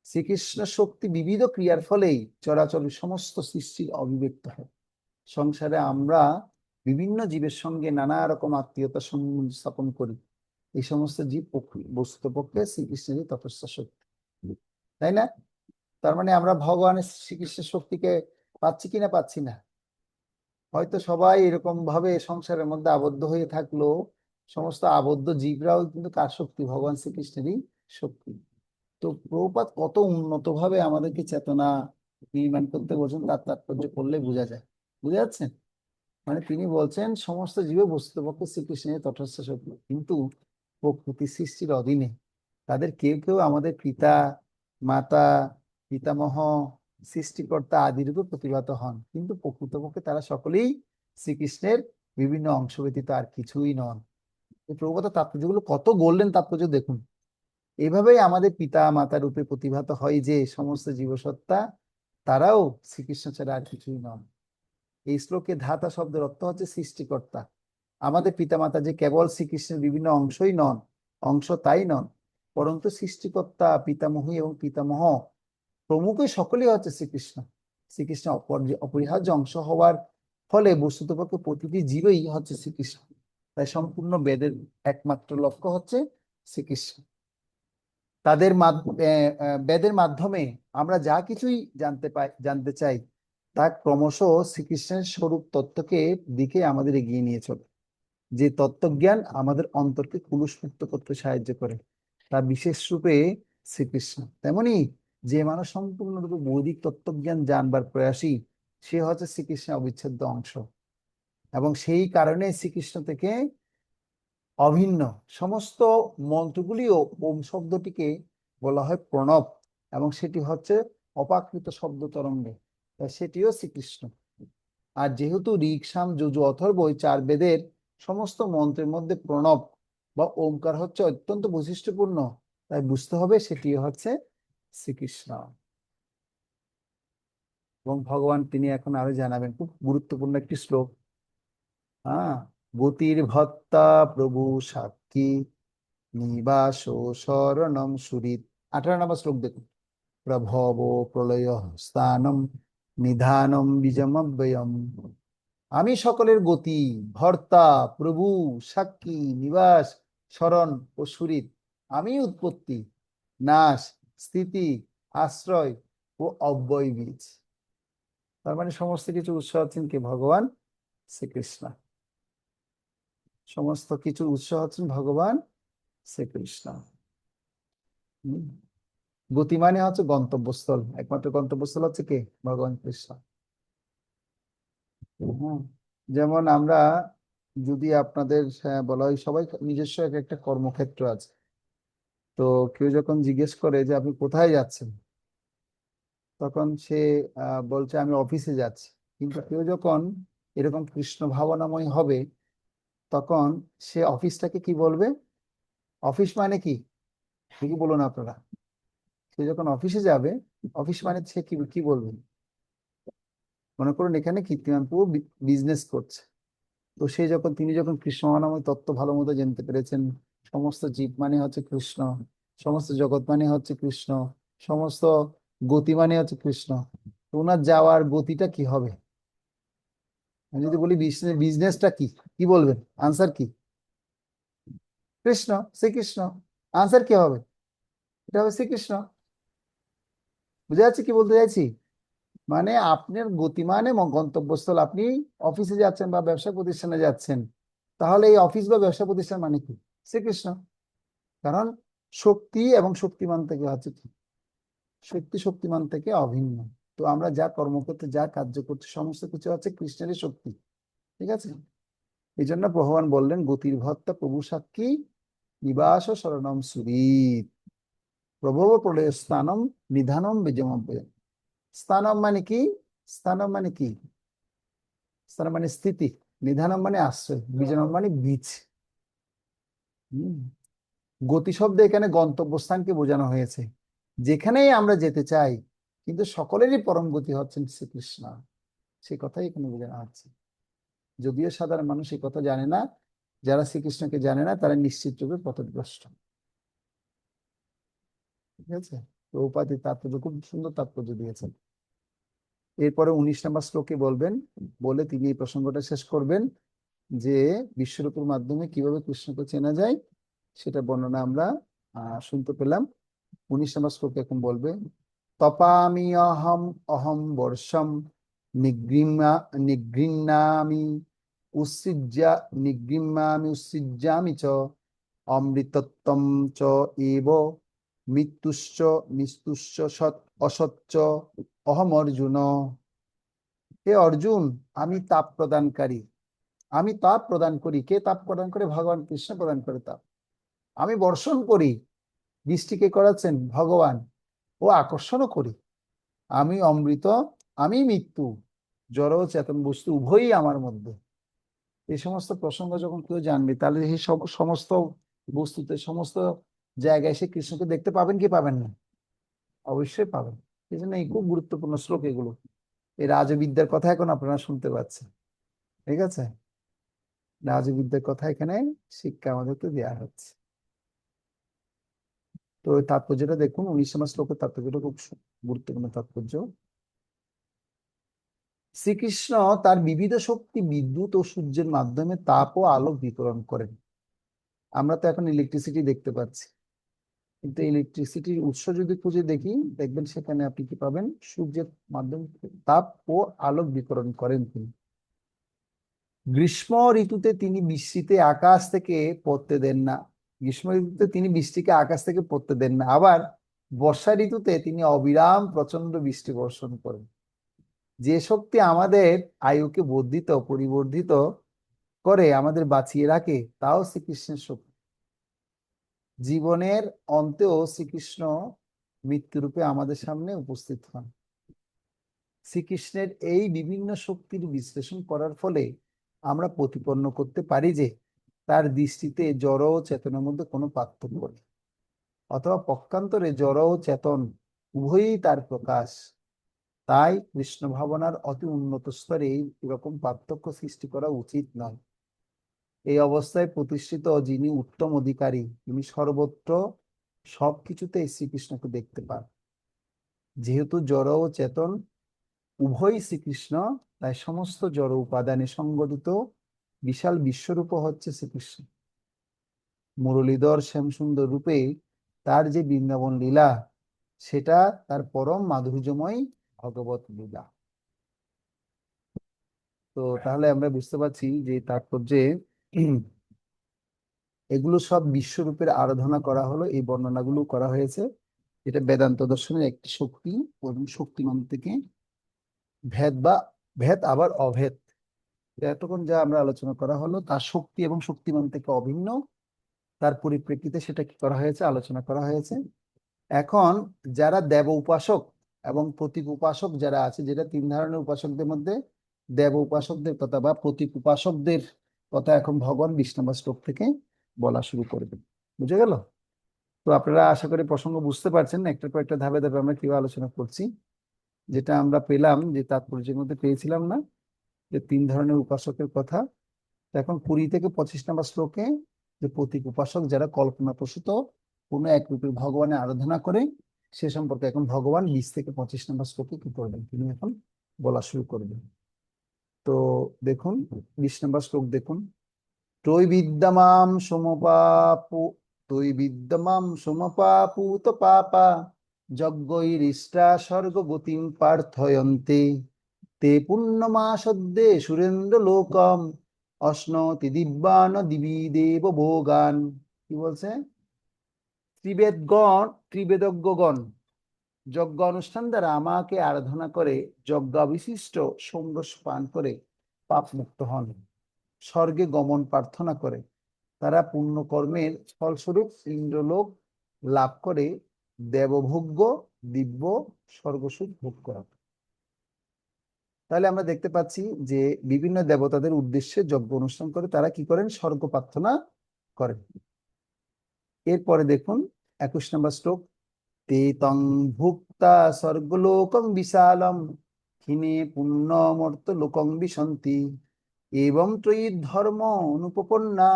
Speaker 1: শ্রীকৃষ্ণ শক্তি বিবিধ ক্রিয়ার ফলেই চরাচরের সমস্ত সৃষ্টির অভিব্যক্ত হয়। সংসারে আমরা বিভিন্ন জীবের সঙ্গে নানা রকম আত্মীয়তা সম্বন্ধ স্থাপন করি। এই সমস্ত জীব বস্তুতপক্ষে শ্রীকৃষ্ণেরই তপস্যা শক্তি, তাই না? তার মানে আমরা ভগবানের শ্রীকৃষ্ণের শক্তিকে পাচ্ছি কিনা পাচ্ছি না? হয়তো সবাই এরকম ভাবে সংসারের মধ্যে আবদ্ধ হয়ে থাকলো, সমস্ত আবদ্ধ জীবরাও কিন্তু কার শক্তি? ভগবান শ্রীকৃষ্ণেরই শক্তি। তো প্রভুপাদ কত উন্নত ভাবে আমাদেরকে চেতনা নির্মাণ করতে বলছেন, তার তাৎপর্য করলে বোঝা যায়। বুঝা যাচ্ছে? মানে তিনি বলছেন সমস্ত জীবে বস্তুতপক্ষে শ্রীকৃষ্ণের তটস্থ শক্তি, কিন্তু প্রকৃতি সৃষ্টির অধীনে তাদের কেউ কেউ আমাদের পিতা মাতা পিতামহ সৃষ্টিকর্তা আদিরূপে প্রতিভাত হন, কিন্তু প্রকৃতপক্ষে তারা সকলেই শ্রীকৃষ্ণের বিভিন্ন অংশ ব্যতীত আর কিছুই নন। এই প্রভুপাদ তাৎপর্যগুলো কত গোল্ডেন তাৎপর্য দেখুন। এভাবেই আমাদের পিতা মাতা রূপে প্রতিভাত হয় যে সমস্ত জীবসত্তা, তারাও শ্রীকৃষ্ণ ছাড়া আর কিছুই নন। এই শ্লোকে ধাতা শব্দের অর্থ হচ্ছে সৃষ্টিকর্তা। আমাদের পিতামাতা যে কেবল শ্রীকৃষ্ণের বিভিন্ন অংশই নন, অংশ তাই নন, পরন্তু সৃষ্টিকর্তা পিতামহী এবং পিতামহ প্রমুখই সকলেই হচ্ছে শ্রীকৃষ্ণ। শ্রীকৃষ্ণ অপরিহার্য অংশ হওয়ার ফলে বস্তুতপক্ষে প্রতিটি জীবই হচ্ছে শ্রীকৃষ্ণ। তাই সম্পূর্ণ বেদের একমাত্র লক্ষ্য হচ্ছে শ্রীকৃষ্ণ। তাদের বেদের মাধ্যমে আমরা যা কিছুই জানতে চাই, তা ক্রমশ শ্রীকৃষ্ণের স্বরূপ তত্ত্বকে দিকে আমাদের এগিয়ে নিয়ে চলে। যে তত্ত্বজ্ঞান আমাদের অন্তরকে কুলুষমুক্ত করতে সাহায্য করে, তা বিশেষ রূপে শ্রীকৃষ্ণ। তেমনি যে মানুষ সম্পূর্ণরূপে বৈদিক তত্ত্বজ্ঞান জানবার প্রয়াসী, সে হচ্ছে শ্রীকৃষ্ণের অবিচ্ছেদ্য অংশ। এবং সেই কারণে শ্রীকৃষ্ণ থেকে অভিন্ন সমস্ত মন্ত্রগুলিও ওম শব্দটিকে বলা হয় প্রণব, এবং সেটি হচ্ছে অপাকৃত শব্দ তরঙ্গে, সেটিও শ্রীকৃষ্ণ। আর যেহেতু ঋক সাম যজু অথর্ব ওই 4 বেদের সমস্ত মন্ত্রের মধ্যে প্রণব বা ওমকার হচ্ছে অত্যন্ত বৈশিষ্ট্যপূর্ণ, তাই বুঝতে হবে সেটি হচ্ছে শ্রীকৃষ্ণ। এবং ভগবান তিনি এখন আরো জানাবেন, খুব গুরুত্বপূর্ণ একটি শ্লোক। গতির ভত্তা প্রভু সাক্ষী নিবাস শরণম সুরিত। 18 নম্বর শ্লোক দেখুন। প্রভব প্রলয় স্থানম নিধানম বীজমব্যয়ম। আমি সকলের গতি, ভর্তা, প্রভু, সাক্ষী, নিবাস, শরণ ও সুরিত। আমি উৎপত্তি, নাশ, স্থিতি, আশ্রয় ও অব্যয় বীজ। তার মানে সমস্ত কিছু উৎস হচ্ছেন কে? ভগবান শ্রীকৃষ্ণ। সমস্ত কিছু উৎস হচ্ছেন ভগবান শ্রীকৃষ্ণ। গতি মানে হচ্ছে গন্তব্যস্থল, একমাত্র গন্তব্যস্থল হচ্ছে কে? ভগবান কৃষ্ণ। যেমন আমরা যদি আপনাদের বলা হয়, সবাই নিজস্ব একটা কর্মক্ষেত্র আছে, তো কেউ যখন জিজ্ঞেস করে যে আপনি কোথায় যাচ্ছেন, তখন সে বলছে আমি অফিসে যাচ্ছি। কিন্তু কেউ যখন এরকম কৃষ্ণ ভাবনাময় হবে, তখন সে অফিসটাকে কি বলবে? অফিস মানে কি? ঠিকই বলুন আপনারা। সে যখন অফিসে যাবে, অফিস মানে সে কি বলবে? মনে করুন এখানে কীর্তিমান প্রভু বিজনেস করছে, তো তিনি যখন কৃষ্ণ নামে তত্ত্ব ভালো মতো জানতে পেরেছেন, সমস্ত জীব মানে হচ্ছে কৃষ্ণ, সমস্ত জগৎ মানে হচ্ছে কৃষ্ণ, সমস্ত গতি মানে হচ্ছে কৃষ্ণ, তো ওনার যাওয়ার গতিটা কি হবে? আমি যদি বলি বিজনেসটা কি, কি বলবেন? আনসার কি? কৃষ্ণ, শ্রীকৃষ্ণ। আনসার কি হবে? এটা হবে শ্রীকৃষ্ণ। বুঝা যাচ্ছে কি বলতে চাইছি? মানে আপনার গতি মানে গন্তব্যস্থল। আপনি অফিসে যাচ্ছেন বা ব্যবসা প্রতিষ্ঠানে যাচ্ছেন, তাহলে এই অফিস বা ব্যবসা প্রতিষ্ঠান মানে কি? শ্রীকৃষ্ণ। কারণ শক্তি এবং শক্তিমান থেকে হচ্ছে কি? শক্তি শক্তিমান থেকে অভিন্ন। তো আমরা যা কর্ম করতে, যা কার্য করছি, সমস্ত কিছু হচ্ছে কৃষ্ণেরই শক্তি। ঠিক আছে? এই জন্য ভগবান বললেন গতির ভর্তা প্রভু সাক্ষী নিবাস শরণম সুরীত প্রভব প্রলয় স্থানম নিধানম বীজমব্যয়ম। স্থানম মানে কি? স্থানম মানে কি? স্থানম মানে স্থিতি, নিধানম মানে আশ্রয়, বীজনম মানে বীজ। গতি শব্দ এখানে গন্তব্যস্থানকে বোঝানো হয়েছে, যেখানেই আমরা যেতে চাই, কিন্তু সকলেরই পরম গতি হচ্ছেন শ্রীকৃষ্ণ, সে কথাই এখানে বোঝানো হচ্ছে। যদিও সাধারণ মানুষ এই কথা জানে না, যারা শ্রীকৃষ্ণকে জানে না তারা নিশ্চিত রূপে পথভ্রষ্ট। ঠিক আছে? প্রভুপাদ এই তাৎপর্য খুব সুন্দর তাৎপর্য দিয়েছেন। এরপরে 19 নম্বর শ্লোকে বলবেন, বলে তিনি এই প্রসঙ্গটা শেষ করবেন যে বিশ্বরূপের মাধ্যমে কিভাবে কৃষ্ণকে চেনা যায় সেটা বর্ণনা আমরা শুনতে পেলাম। 19 নম্বর শ্লোকে এখন বলবে, তপামি অহম অহম বর্ষম নিগৃহ্ণামি উৎসৃজ্যামি চ অমৃতত্বম চ এব মৃত্যুশ্চ মৃত্যুশ্চ সৎ অসচ্চ অহম অর্জুন। হে অর্জুন, আমি তাপ প্রদানকারী, আমি তাপ প্রদান করি। কে তাপ প্রদান করে? ভগবান কৃষ্ণ প্রদান করে তাপ। আমি বর্ষণ করি, বৃষ্টিকে করাচ্ছেন ভগবান, ও আকর্ষণও করি। আমি অমৃত, আমি মৃত্যু, জড় ও চেতন বস্তু উভয়ই আমার মধ্যে। এই সমস্ত প্রসঙ্গ যখন কেউ জানবে, তাহলে এই সমস্ত বস্তুতে, সমস্ত জায়গায় সে কৃষ্ণকে দেখতে পাবেন কি পাবেন না? অবশ্যই পাবেন। এই জন্য এই খুব গুরুত্বপূর্ণ শ্লোক এগুলো। এই রাজবিদ্যার কথা এখন আপনারা শুনতে পাচ্ছেন, ঠিক আছে? রাজবিদ্যার কথা এখানে শিক্ষা আমাদেরকে দেওয়া হচ্ছে। তো ওই তাৎপর্যটা দেখুন, 19 নম্বর শ্লোকের তাৎপর্যটা খুব গুরুত্বপূর্ণ তাৎপর্য। শ্রীকৃষ্ণ তার বিবিধ শক্তি বিদ্যুৎ ও সূর্যের মাধ্যমে তাপ ও আলো বিতরণ করেন। আমরা তো এখন ইলেকট্রিসিটি দেখতে পাচ্ছি, কিন্তু ইলেকট্রিসিটির উৎস যদি খুঁজে দেখি, দেখবেন সেখানে আপনি কি পাবেন? সূর্যের মাধ্যমে তাপ ও আলোক বিতরণ করেন তিনি। গ্রীষ্ম ঋতুতে তিনি বৃষ্টিতে আকাশ থেকে পড়তে দেন না। গ্রীষ্ম ঋতুতে তিনি বৃষ্টিকে আকাশ থেকে পড়তে দেন না। আবার বর্ষা ঋতুতে তিনি অবিরাম প্রচন্ড বৃষ্টি বর্ষণ করেন। যে শক্তি আমাদের আয়ুকে বর্ধিত পরিবর্ধিত করে, আমাদের বাঁচিয়ে রাখে, তাও শ্রীকৃষ্ণের শক্তি। জীবনের অন্তেও শ্রীকৃষ্ণ মৃত্যুরূপে আমাদের সামনে উপস্থিত হন। শ্রীকৃষ্ণের এই বিভিন্ন শক্তির বিশ্লেষণ করার ফলে আমরা প্রতিপন্ন করতে পারি যে তার দৃষ্টিতে জড় ও চেতনের মধ্যে কোনো পার্থক্য নেই, অথবা পক্ষান্তরে জড় ও চেতন উভয়ই তার প্রকাশ। তাই কৃষ্ণ ভাবনার অতি উন্নত স্তরে এরকম পার্থক্য সৃষ্টি করা উচিত নয়। এই অবস্থায় প্রতিষ্ঠিত যিনি উত্তম অধিকারী, তিনি সর্বত্র সবকিছুতে শ্রীকৃষ্ণকে দেখতে পান। যেহেতু জড় ও চেতন উভয়ই শ্রীকৃষ্ণ, তাই সমস্ত জড় উপাদানে সংগঠিত বিশাল বিশ্বরূপ হচ্ছে শ্রীকৃষ্ণ। মুরলীধর শ্যামসুন্দর রূপে তার যে বৃন্দাবন লীলা, সেটা তার পরম মাধুর্যময় ভগবত লীলা। তো তাহলে আমরা বুঝতে পারছি যে তাৎপর্যে এগুলো সব বিশ্বরূপের আরাধনা করা হলো, এই বর্ণনাগুলো করা হয়েছে। এটা বেদান্ত দর্শনের একটি শক্তি এবং শক্তিমান থেকে ভেদ বা ভেদ আবার অভেদ, এতক্ষণ যা আমরা আলোচনা করা হলো তার শক্তি এবং শক্তিমান থেকে অভিন্ন, তার পরিপ্রেক্ষিতে সেটা কি করা হয়েছে? আলোচনা করা হয়েছে। এখন যারা দেব উপাসক এবং প্রতীক উপাসক যারা আছে, যেটা তিন ধরনের উপাসকদের মধ্যে দেব উপাসকদের কথা বা প্রতীক উপাসকদের কথা এখন ভগবান 20 নম্বর শ্লোক থেকে বলা শুরু করবেন। বুঝে গেল? তো আপনারা আশা করি প্রসঙ্গ বুঝতে পারছেন, একটার পর একটা ধাপে ধাপে আমরা কিভাবে আলোচনা করছি। যেটা আমরা পেলাম, যে তাৎপর্যের মধ্যে পেয়েছিলাম না, যে তিন ধরনের উপাসকের কথা। এখন 20 থেকে 25 নম্বর শ্লোকে যে প্রতীক উপাসক যারা কল্পনা প্রসূত কোনো এক রূপের ভগবানের আরাধনা করে, সে সম্পর্কে এখন ভগবান 20 থেকে 25 নম্বর শ্লোকে কি করবেন, তিনি এখন বলা শুরু করবেন। তো দেখুন 20 নম্বর শ্লোক দেখুন। ত্রৈবিদ্যমাম সমপাপু ত্রৈবিদ্যমাম সমপাপুত পাপা যজ্ঞৈরিষ্টা স্বর্গগতিম প্রার্থয়ন্তে তে পুণ্যমাসদ্দে সুরেন্দ্র লোকম অশ্নতি দিব্যান দিবি দেব ভোগান। কি বলছে? ত্রিবেদজ্ঞগণ যজ্ঞ অনুষ্ঠান দ্বারা আমাকে আরাধনা করে, যজ্ঞাবিশিষ্ট সোমরস পান করে পাপ মুক্ত হন, স্বর্গে গমন প্রার্থনা করে, তারা পুণ্যকর্মের ফলস্বরূপ ইন্দ্রলোক লাভ করে দেবভোগ্য দিব্য স্বর্গসুখ ভোগ করা। তাহলে আমরা দেখতে পাচ্ছি যে বিভিন্ন দেবতাদের উদ্দেশ্যে যজ্ঞ অনুষ্ঠান করে তারা কি করেন? স্বর্গ প্রার্থনা করেন। এরপরে দেখুন 21 নম্বর শ্লোক। তে তং ভুক্তা স্বর্গলোকং বিশালম ক্ষীণে পুণ্যমর্ত লোকং বিশন্তি এবং ত্রয়ী ধর্ম অনুপপন্না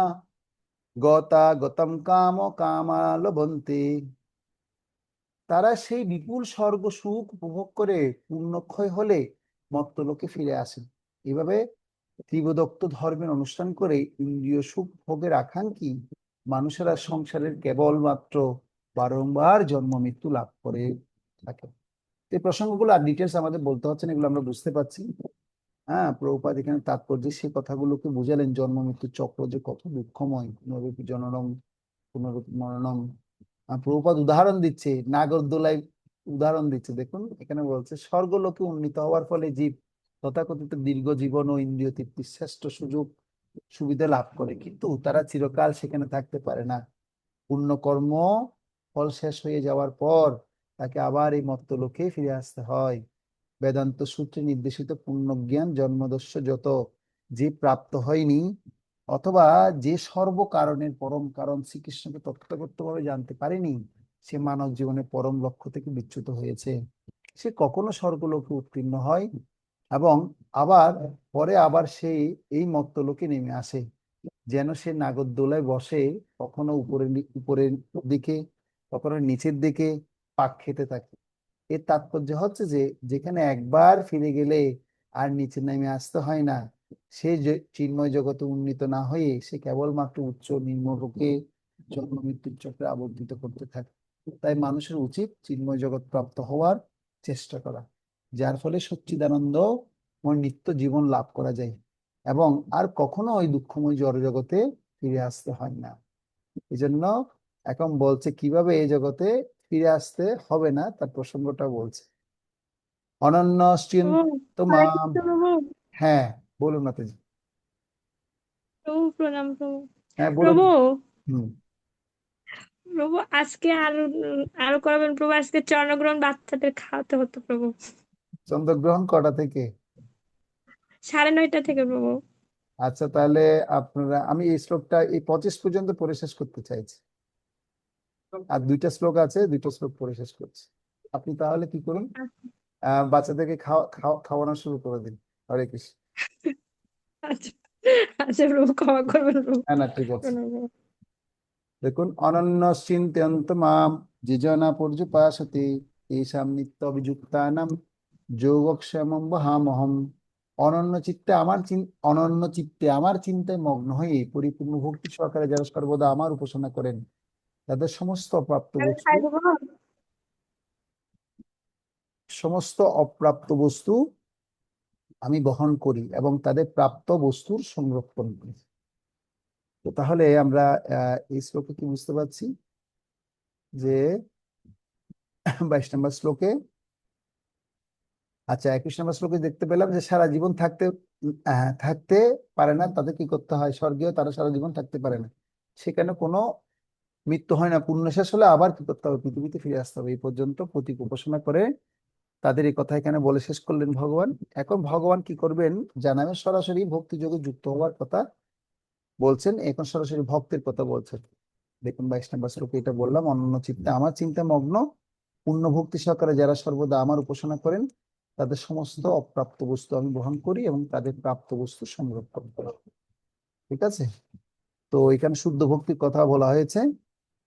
Speaker 1: গতা গতম কাম কামালবন্তে। তারা সেই বিপুল স্বর্গ সুখ উপভোগ করে পূর্ণক্ষয় হলে মর্ত্যলোকে ফিরে আসেন। এভাবে ত্রিবোদক্ত ধর্মের অনুষ্ঠান করে ইন্দ্রিয় সুখ ভোগের আকাঙ্ক্ষী মানুষেরা সংসারের কেবলমাত্র বারংবার জন্ম মৃত্যু লাভ করে থাকে। এই প্রসঙ্গগুলো আর ডিটেলস আমাদের বলতে হচ্ছে না, এগুলো আমরা বুঝতে পারছি। হ্যাঁ, প্রভুপাদ এখানে তাৎপর্য সেই কথাগুলোকে বুঝালেন, জন্ম মৃত্যুর চক্র যে কত দুঃখময়, পুনরূপি জননম পুনরূপি মরণম। প্রভুপাদ উদাহরণ দিচ্ছে, নাগরদোলায় উদাহরণ দিচ্ছে। দেখুন এখানে বলছে স্বর্গলোকে উন্নীত হওয়ার ফলে জীব তথাকথিত দীর্ঘ জীবন ও ইন্দ্রিয় তৃপ্তির শ্রেষ্ঠ সুযোগ সুবিধা লাভ করে, কিন্তু তারা চিরকাল সেখানে থাকতে পারে না। পুণ্যকর্ম ফল শেষ হয়ে যাওয়ার পর তাকে আবার এই মর্ত্যলোকে ফিরে আসতে হয়। বেদান্ত সূত্রে নির্দেশিত পুণ্যজ্ঞান জন্মদস্য যত যে প্রাপ্ত হয়নি, অথবা যে সর্বকারণের পরম কারণ শ্রীকৃষ্ণকে তত্ত্বগতভাবে জানতে পারেনি, সে মানব জীবনের পরম লক্ষ্য থেকে বিচ্যুত হয়েছে। সে কখনো স্বর্গলোকে উত্তীর্ণ হয় এবং আবার সেই এই মর্ত্যলোকে নেমে আসে, যেন সে নাগরদোলায় বসে, কখনো উপরের দিকে, কখনো নিচের দিকে পাক খেতে থাকে। এর তাৎপর্য হচ্ছে যে যেখানে একবার ফিরে গেলে আর নিচে নেমে আসতে হয় না, সে যে চিন্ময় জগতে উন্নীত না হয়ে সে কেবলমাত্র উচ্চ নিম্নলোকে জন্ম মৃত্যুর চক্রে আবর্তিত করতে থাকে। তাই মানুষের উচিত চিন্ময় জগৎ প্রাপ্ত হওয়ার চেষ্টা করা, যার ফলে সচ্চিদানন্দ নিত্য জীবন লাভ করা যায় এবং আর কখনো ওই দুঃখময় জড় জগতে ফিরে আসতে হয় না। এই জন্য এখন বলছে কিভাবে এই জগতে ফিরে আসতে হবে না, তার প্রসঙ্গটা বলছে। অনন্য
Speaker 4: প্রভু, হরে কৃষ্ণ প্রভু।
Speaker 1: হ্যাঁ, বলুন মাতাজি।
Speaker 4: প্রভু প্রণাম প্রভু।
Speaker 1: হ্যাঁ বলুন।
Speaker 4: প্রভু,
Speaker 1: হুম।
Speaker 4: প্রভু আজকে আরো আরো করাবেন প্রভু, আজকে চন্দ্রগ্রহণ বাচ্চাদের খাওয়াতে হতো প্রভু।
Speaker 1: চন্দ্রগ্রহণ কটা থেকে?
Speaker 4: 9:30 থেকে প্রভু।
Speaker 1: আচ্ছা, তাহলে আপনারা, আমি এই শ্লোকটা এই 25 পর্যন্ত পড়ে শেষ করতে চাইছি, আর 2টা শ্লোক আছে, 2টা শ্লোক পড়ে শেষ করছি। আপনি তাহলে কি করুন, বাচ্চাদেরকে খাওয়ানো শুরু করে দিন। হরে কৃষ্ণ।
Speaker 4: আচ্ছা আচ্ছা প্রভু, ক্ষমা করবেন প্রভু।
Speaker 1: হ্যাঁ, না ঠিক আছে।
Speaker 4: প্রণাম প্রভু।
Speaker 1: দেখুন, অনন্য চিন্তয়ন্ত মাম যেজনা পর্যুপাসতে তেষাং নিত্য অভিযুক্তানাং যোগক্ষেমং বহামহম। অনন্য চিত্তে আমার চিন্তায় মগ্ন হয়ে পরিপূর্ণ ভক্তি সহকারে যারা সর্বদা আমার উপাসনা করেন, তাদের সমস্ত অপ্রাপ্ত বস্তু আমি বহন করি এবং তাদের প্রাপ্ত বস্তুর সংরক্ষণ করি। তো তাহলে আমরা এই শ্লোকে কি বুঝতে পারছি যে 22 নম্বর শ্লোকে, আচ্ছা 21 নম্বর শ্লোকে দেখতে পেলাম যে সারা জীবন থাকতে পারে না, তাদের কি করতে হয়, স্বর্গেও তারা সারা জীবন থাকতে পারে না, সেখানে কোনো মৃত্যু হয় না, পুণ্য শেষ হলে আবার কি করতে হবে, পৃথিবীতে ফিরে আসতে হবে। এই পর্যন্ত প্রতীক উপাসনা করে তাদের এই কথা এখানে বলে শেষ করলেন ভগবান। এখন ভগবান কি করবেন জানাবে, সরাসরি ভক্তি যোগে যুক্ত হওয়ার কথা বলছেন, এখন সরাসরি ভক্তের কথা বলছেন। দেখুন 22 নম্বর শ্লোকে এটা বললাম, অনন্য চিত্তে আমার চিন্তা মগ্ন পূর্ণ ভক্তি সহকারে যারা সর্বদা আমার উপাসনা করেন, তাদের সমস্ত অপ্রাপ্ত বস্তু আমি বহন করি এবং তাদের প্রাপ্ত বস্তু সংরক্ষণ করি। ঠিক আছে, তো এখানে শুদ্ধ ভক্তির কথা বলা হয়েছে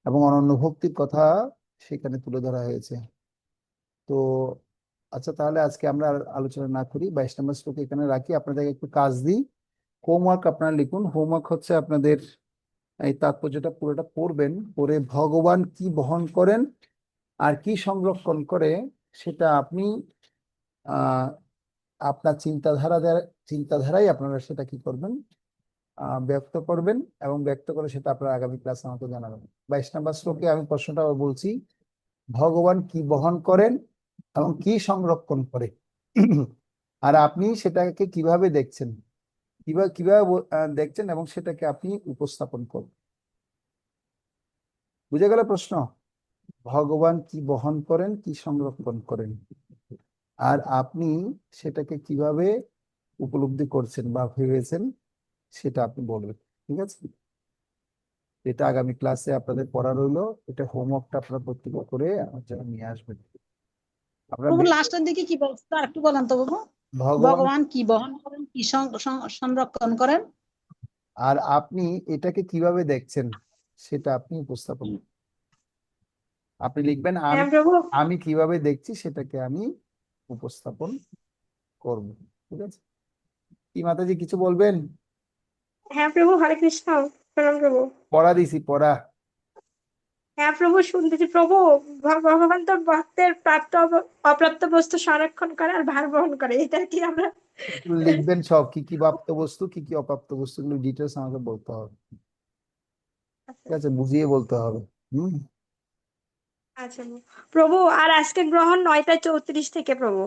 Speaker 1: এবং অনন্য ভক্তির কথা সেখানে তুলে ধরা হয়েছে। তো আচ্ছা, তাহলে আজকে আমরা আর আলোচনা না করি, 22 নম্বর শ্লোকে এখানে রাখি, আপনাদেরকে একটু কাজ দিই। হোমওয়ার্ক আপনারা লিখুন। হোমওয়ার্ক হচ্ছে আপনাদের এই তাৎপর্যটা পুরোটা পড়বেন, পড়ে ভগবান কি বহন করেন আর কি সংরক্ষণ করে সেটা আপনি আহ আপনার চিন্তাধারাই আপনারা সেটা কি করবেন, ব্যক্ত করবেন এবং ব্যক্ত করে সেটা আপনারা আগামী ক্লাসে আমাকে জানাবেন। 22 নম্বর শ্লোকে আমি প্রশ্নটা আবার বলছি, ভগবান কি বহন করেন এবং কি সংরক্ষণ করে আর আপনি সেটাকে কিভাবে দেখছেন, দেখছেন এবং সেটাকে আপনি উপস্থাপন করবেন। বুঝে গেল প্রশ্ন? ভগবান কি বহন করেন, কি সংরক্ষণ করেন, আর আপনি সেটাকে কিভাবে উপলব্ধি করছেন বা ভেবেছেন সেটা আপনি বলবেন। ঠিক আছে, এটা আগামী ক্লাসে আপনাদের পড়া রইলো। এটা হোমওয়ার্কটা আপনারা প্রত্যেকে করে আমার জন্য নিয়ে আসবেন। আপনারা
Speaker 2: প্রভু লাস্টের দিকে কি বলছে আর একটু বলেন তো প্রভু।
Speaker 1: ভগবান
Speaker 2: ভগবান কি বহন করেন, কি সংরক্ষণ করেন,
Speaker 1: আর আপনি এটাকে কিভাবে দেখছেন সেটা আপনি উপস্থাপন। আপনি লিখবেন
Speaker 4: হ্যাঁ
Speaker 1: আমি
Speaker 4: প্রভু।
Speaker 1: আমি কিভাবে দেখছি সেটাকে আমি উপস্থাপন করব। ঠিক আছে, কি মাতাজি কিছু বলবেন?
Speaker 4: হ্যাঁ প্রভু, হরে কৃষ্ণ। প্রণাম প্রভু।
Speaker 1: পড়া দিছি, পড়া।
Speaker 4: হ্যাঁ প্রভু, শুনতেছি প্রভু। ভগবান তো ভক্তের প্রাপ্ত অপ্রাপ্ত বস্তু সংরক্ষণ করে আর ভার বহন করে, এটা কি আমরা
Speaker 1: এগুলো লিখবেন সব, কি কি প্রাপ্ত বস্তু কি কি অপ্রাপ্ত বস্তু, এগুলো ডিটেলস আমাকে বলতে হবে। ঠিক আছে, বুঝিয়ে বলতে হবে। হুম।
Speaker 4: আচ্ছা প্রভু, আর আজকে গ্রহণ 9টা 34 থেকে প্রভু।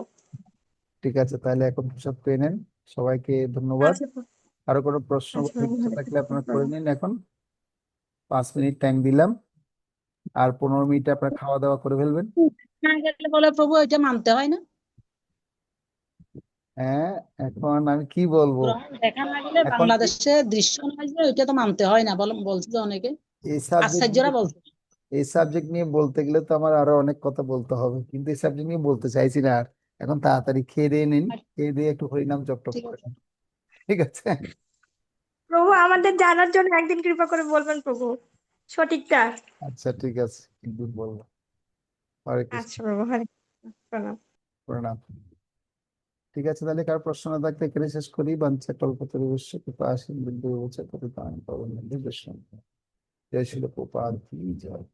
Speaker 1: ঠিক আছে, তাহলে এখন সব পেয়ে নেন। সবাইকে ধন্যবাদ।
Speaker 4: আচ্ছা প্রভু।
Speaker 1: আরো কোনো প্রশ্ন বা
Speaker 4: আচ্ছা প্রভু,
Speaker 1: জিজ্ঞাসা
Speaker 4: হরে
Speaker 1: থাকলে
Speaker 4: কৃষ্ণ
Speaker 1: আপনারা করে
Speaker 4: প্রণাম।
Speaker 1: নিন। এখন 5 মিনিট টাইম দিলাম, আর 15 মিনিটে আপনার খাওয়া দাওয়া করে ফেলবেন।
Speaker 2: না গেলে বলে প্রভু এটা মানতে হয় না,
Speaker 1: হ্যাঁ, এখন আমি কি বলবো?
Speaker 2: গ্রহণ দেখা না গেলে
Speaker 1: এখন
Speaker 2: বাংলাদেশে দৃশ্য নয় যে ওইটা তো মানতে হয় না বলছে যে অনেকে,
Speaker 1: এই সাবজেক্ট
Speaker 2: আশ্চর্যরা বলছে।
Speaker 1: এই সাবজেক্ট নিয়ে বলতে গেলে তো আমার আরো অনেক কথা বলতে হবে, কিন্তু এই সাবজেক্ট নিয়ে বলতে চাইছি না আর। এখন তাড়াতাড়ি খেয়ে দিয়ে নিন, খেয়ে দিয়ে একটু হরিনাম জপ টপ
Speaker 2: ঠিক
Speaker 1: করে
Speaker 2: আছে।
Speaker 1: নিন। ঠিক আছে।
Speaker 4: প্রভু, আমাদের জানার জন্য একদিন কৃপা করে বলবেন প্রভু সঠিকটা।
Speaker 1: আচ্ছা ঠিক আছে, একদিন বলবো। হরে কৃষ্ণ,
Speaker 4: আচ্ছা প্রভু, হরে কৃষ্ণ প্রণাম।
Speaker 1: প্রণাম। ঠিক আছে, তাহলে কার প্রশ্ন না থাকলে এখানে শেষ করি। বাঞ্ছা কল্পতরুশ্চ কৃপা সিন্ধু ভবশ্চ পতিতানাং পাবনেভ্যো বৈষ্ণবেভ্যো। জয় শিল প্রভুপাদ কি জয়।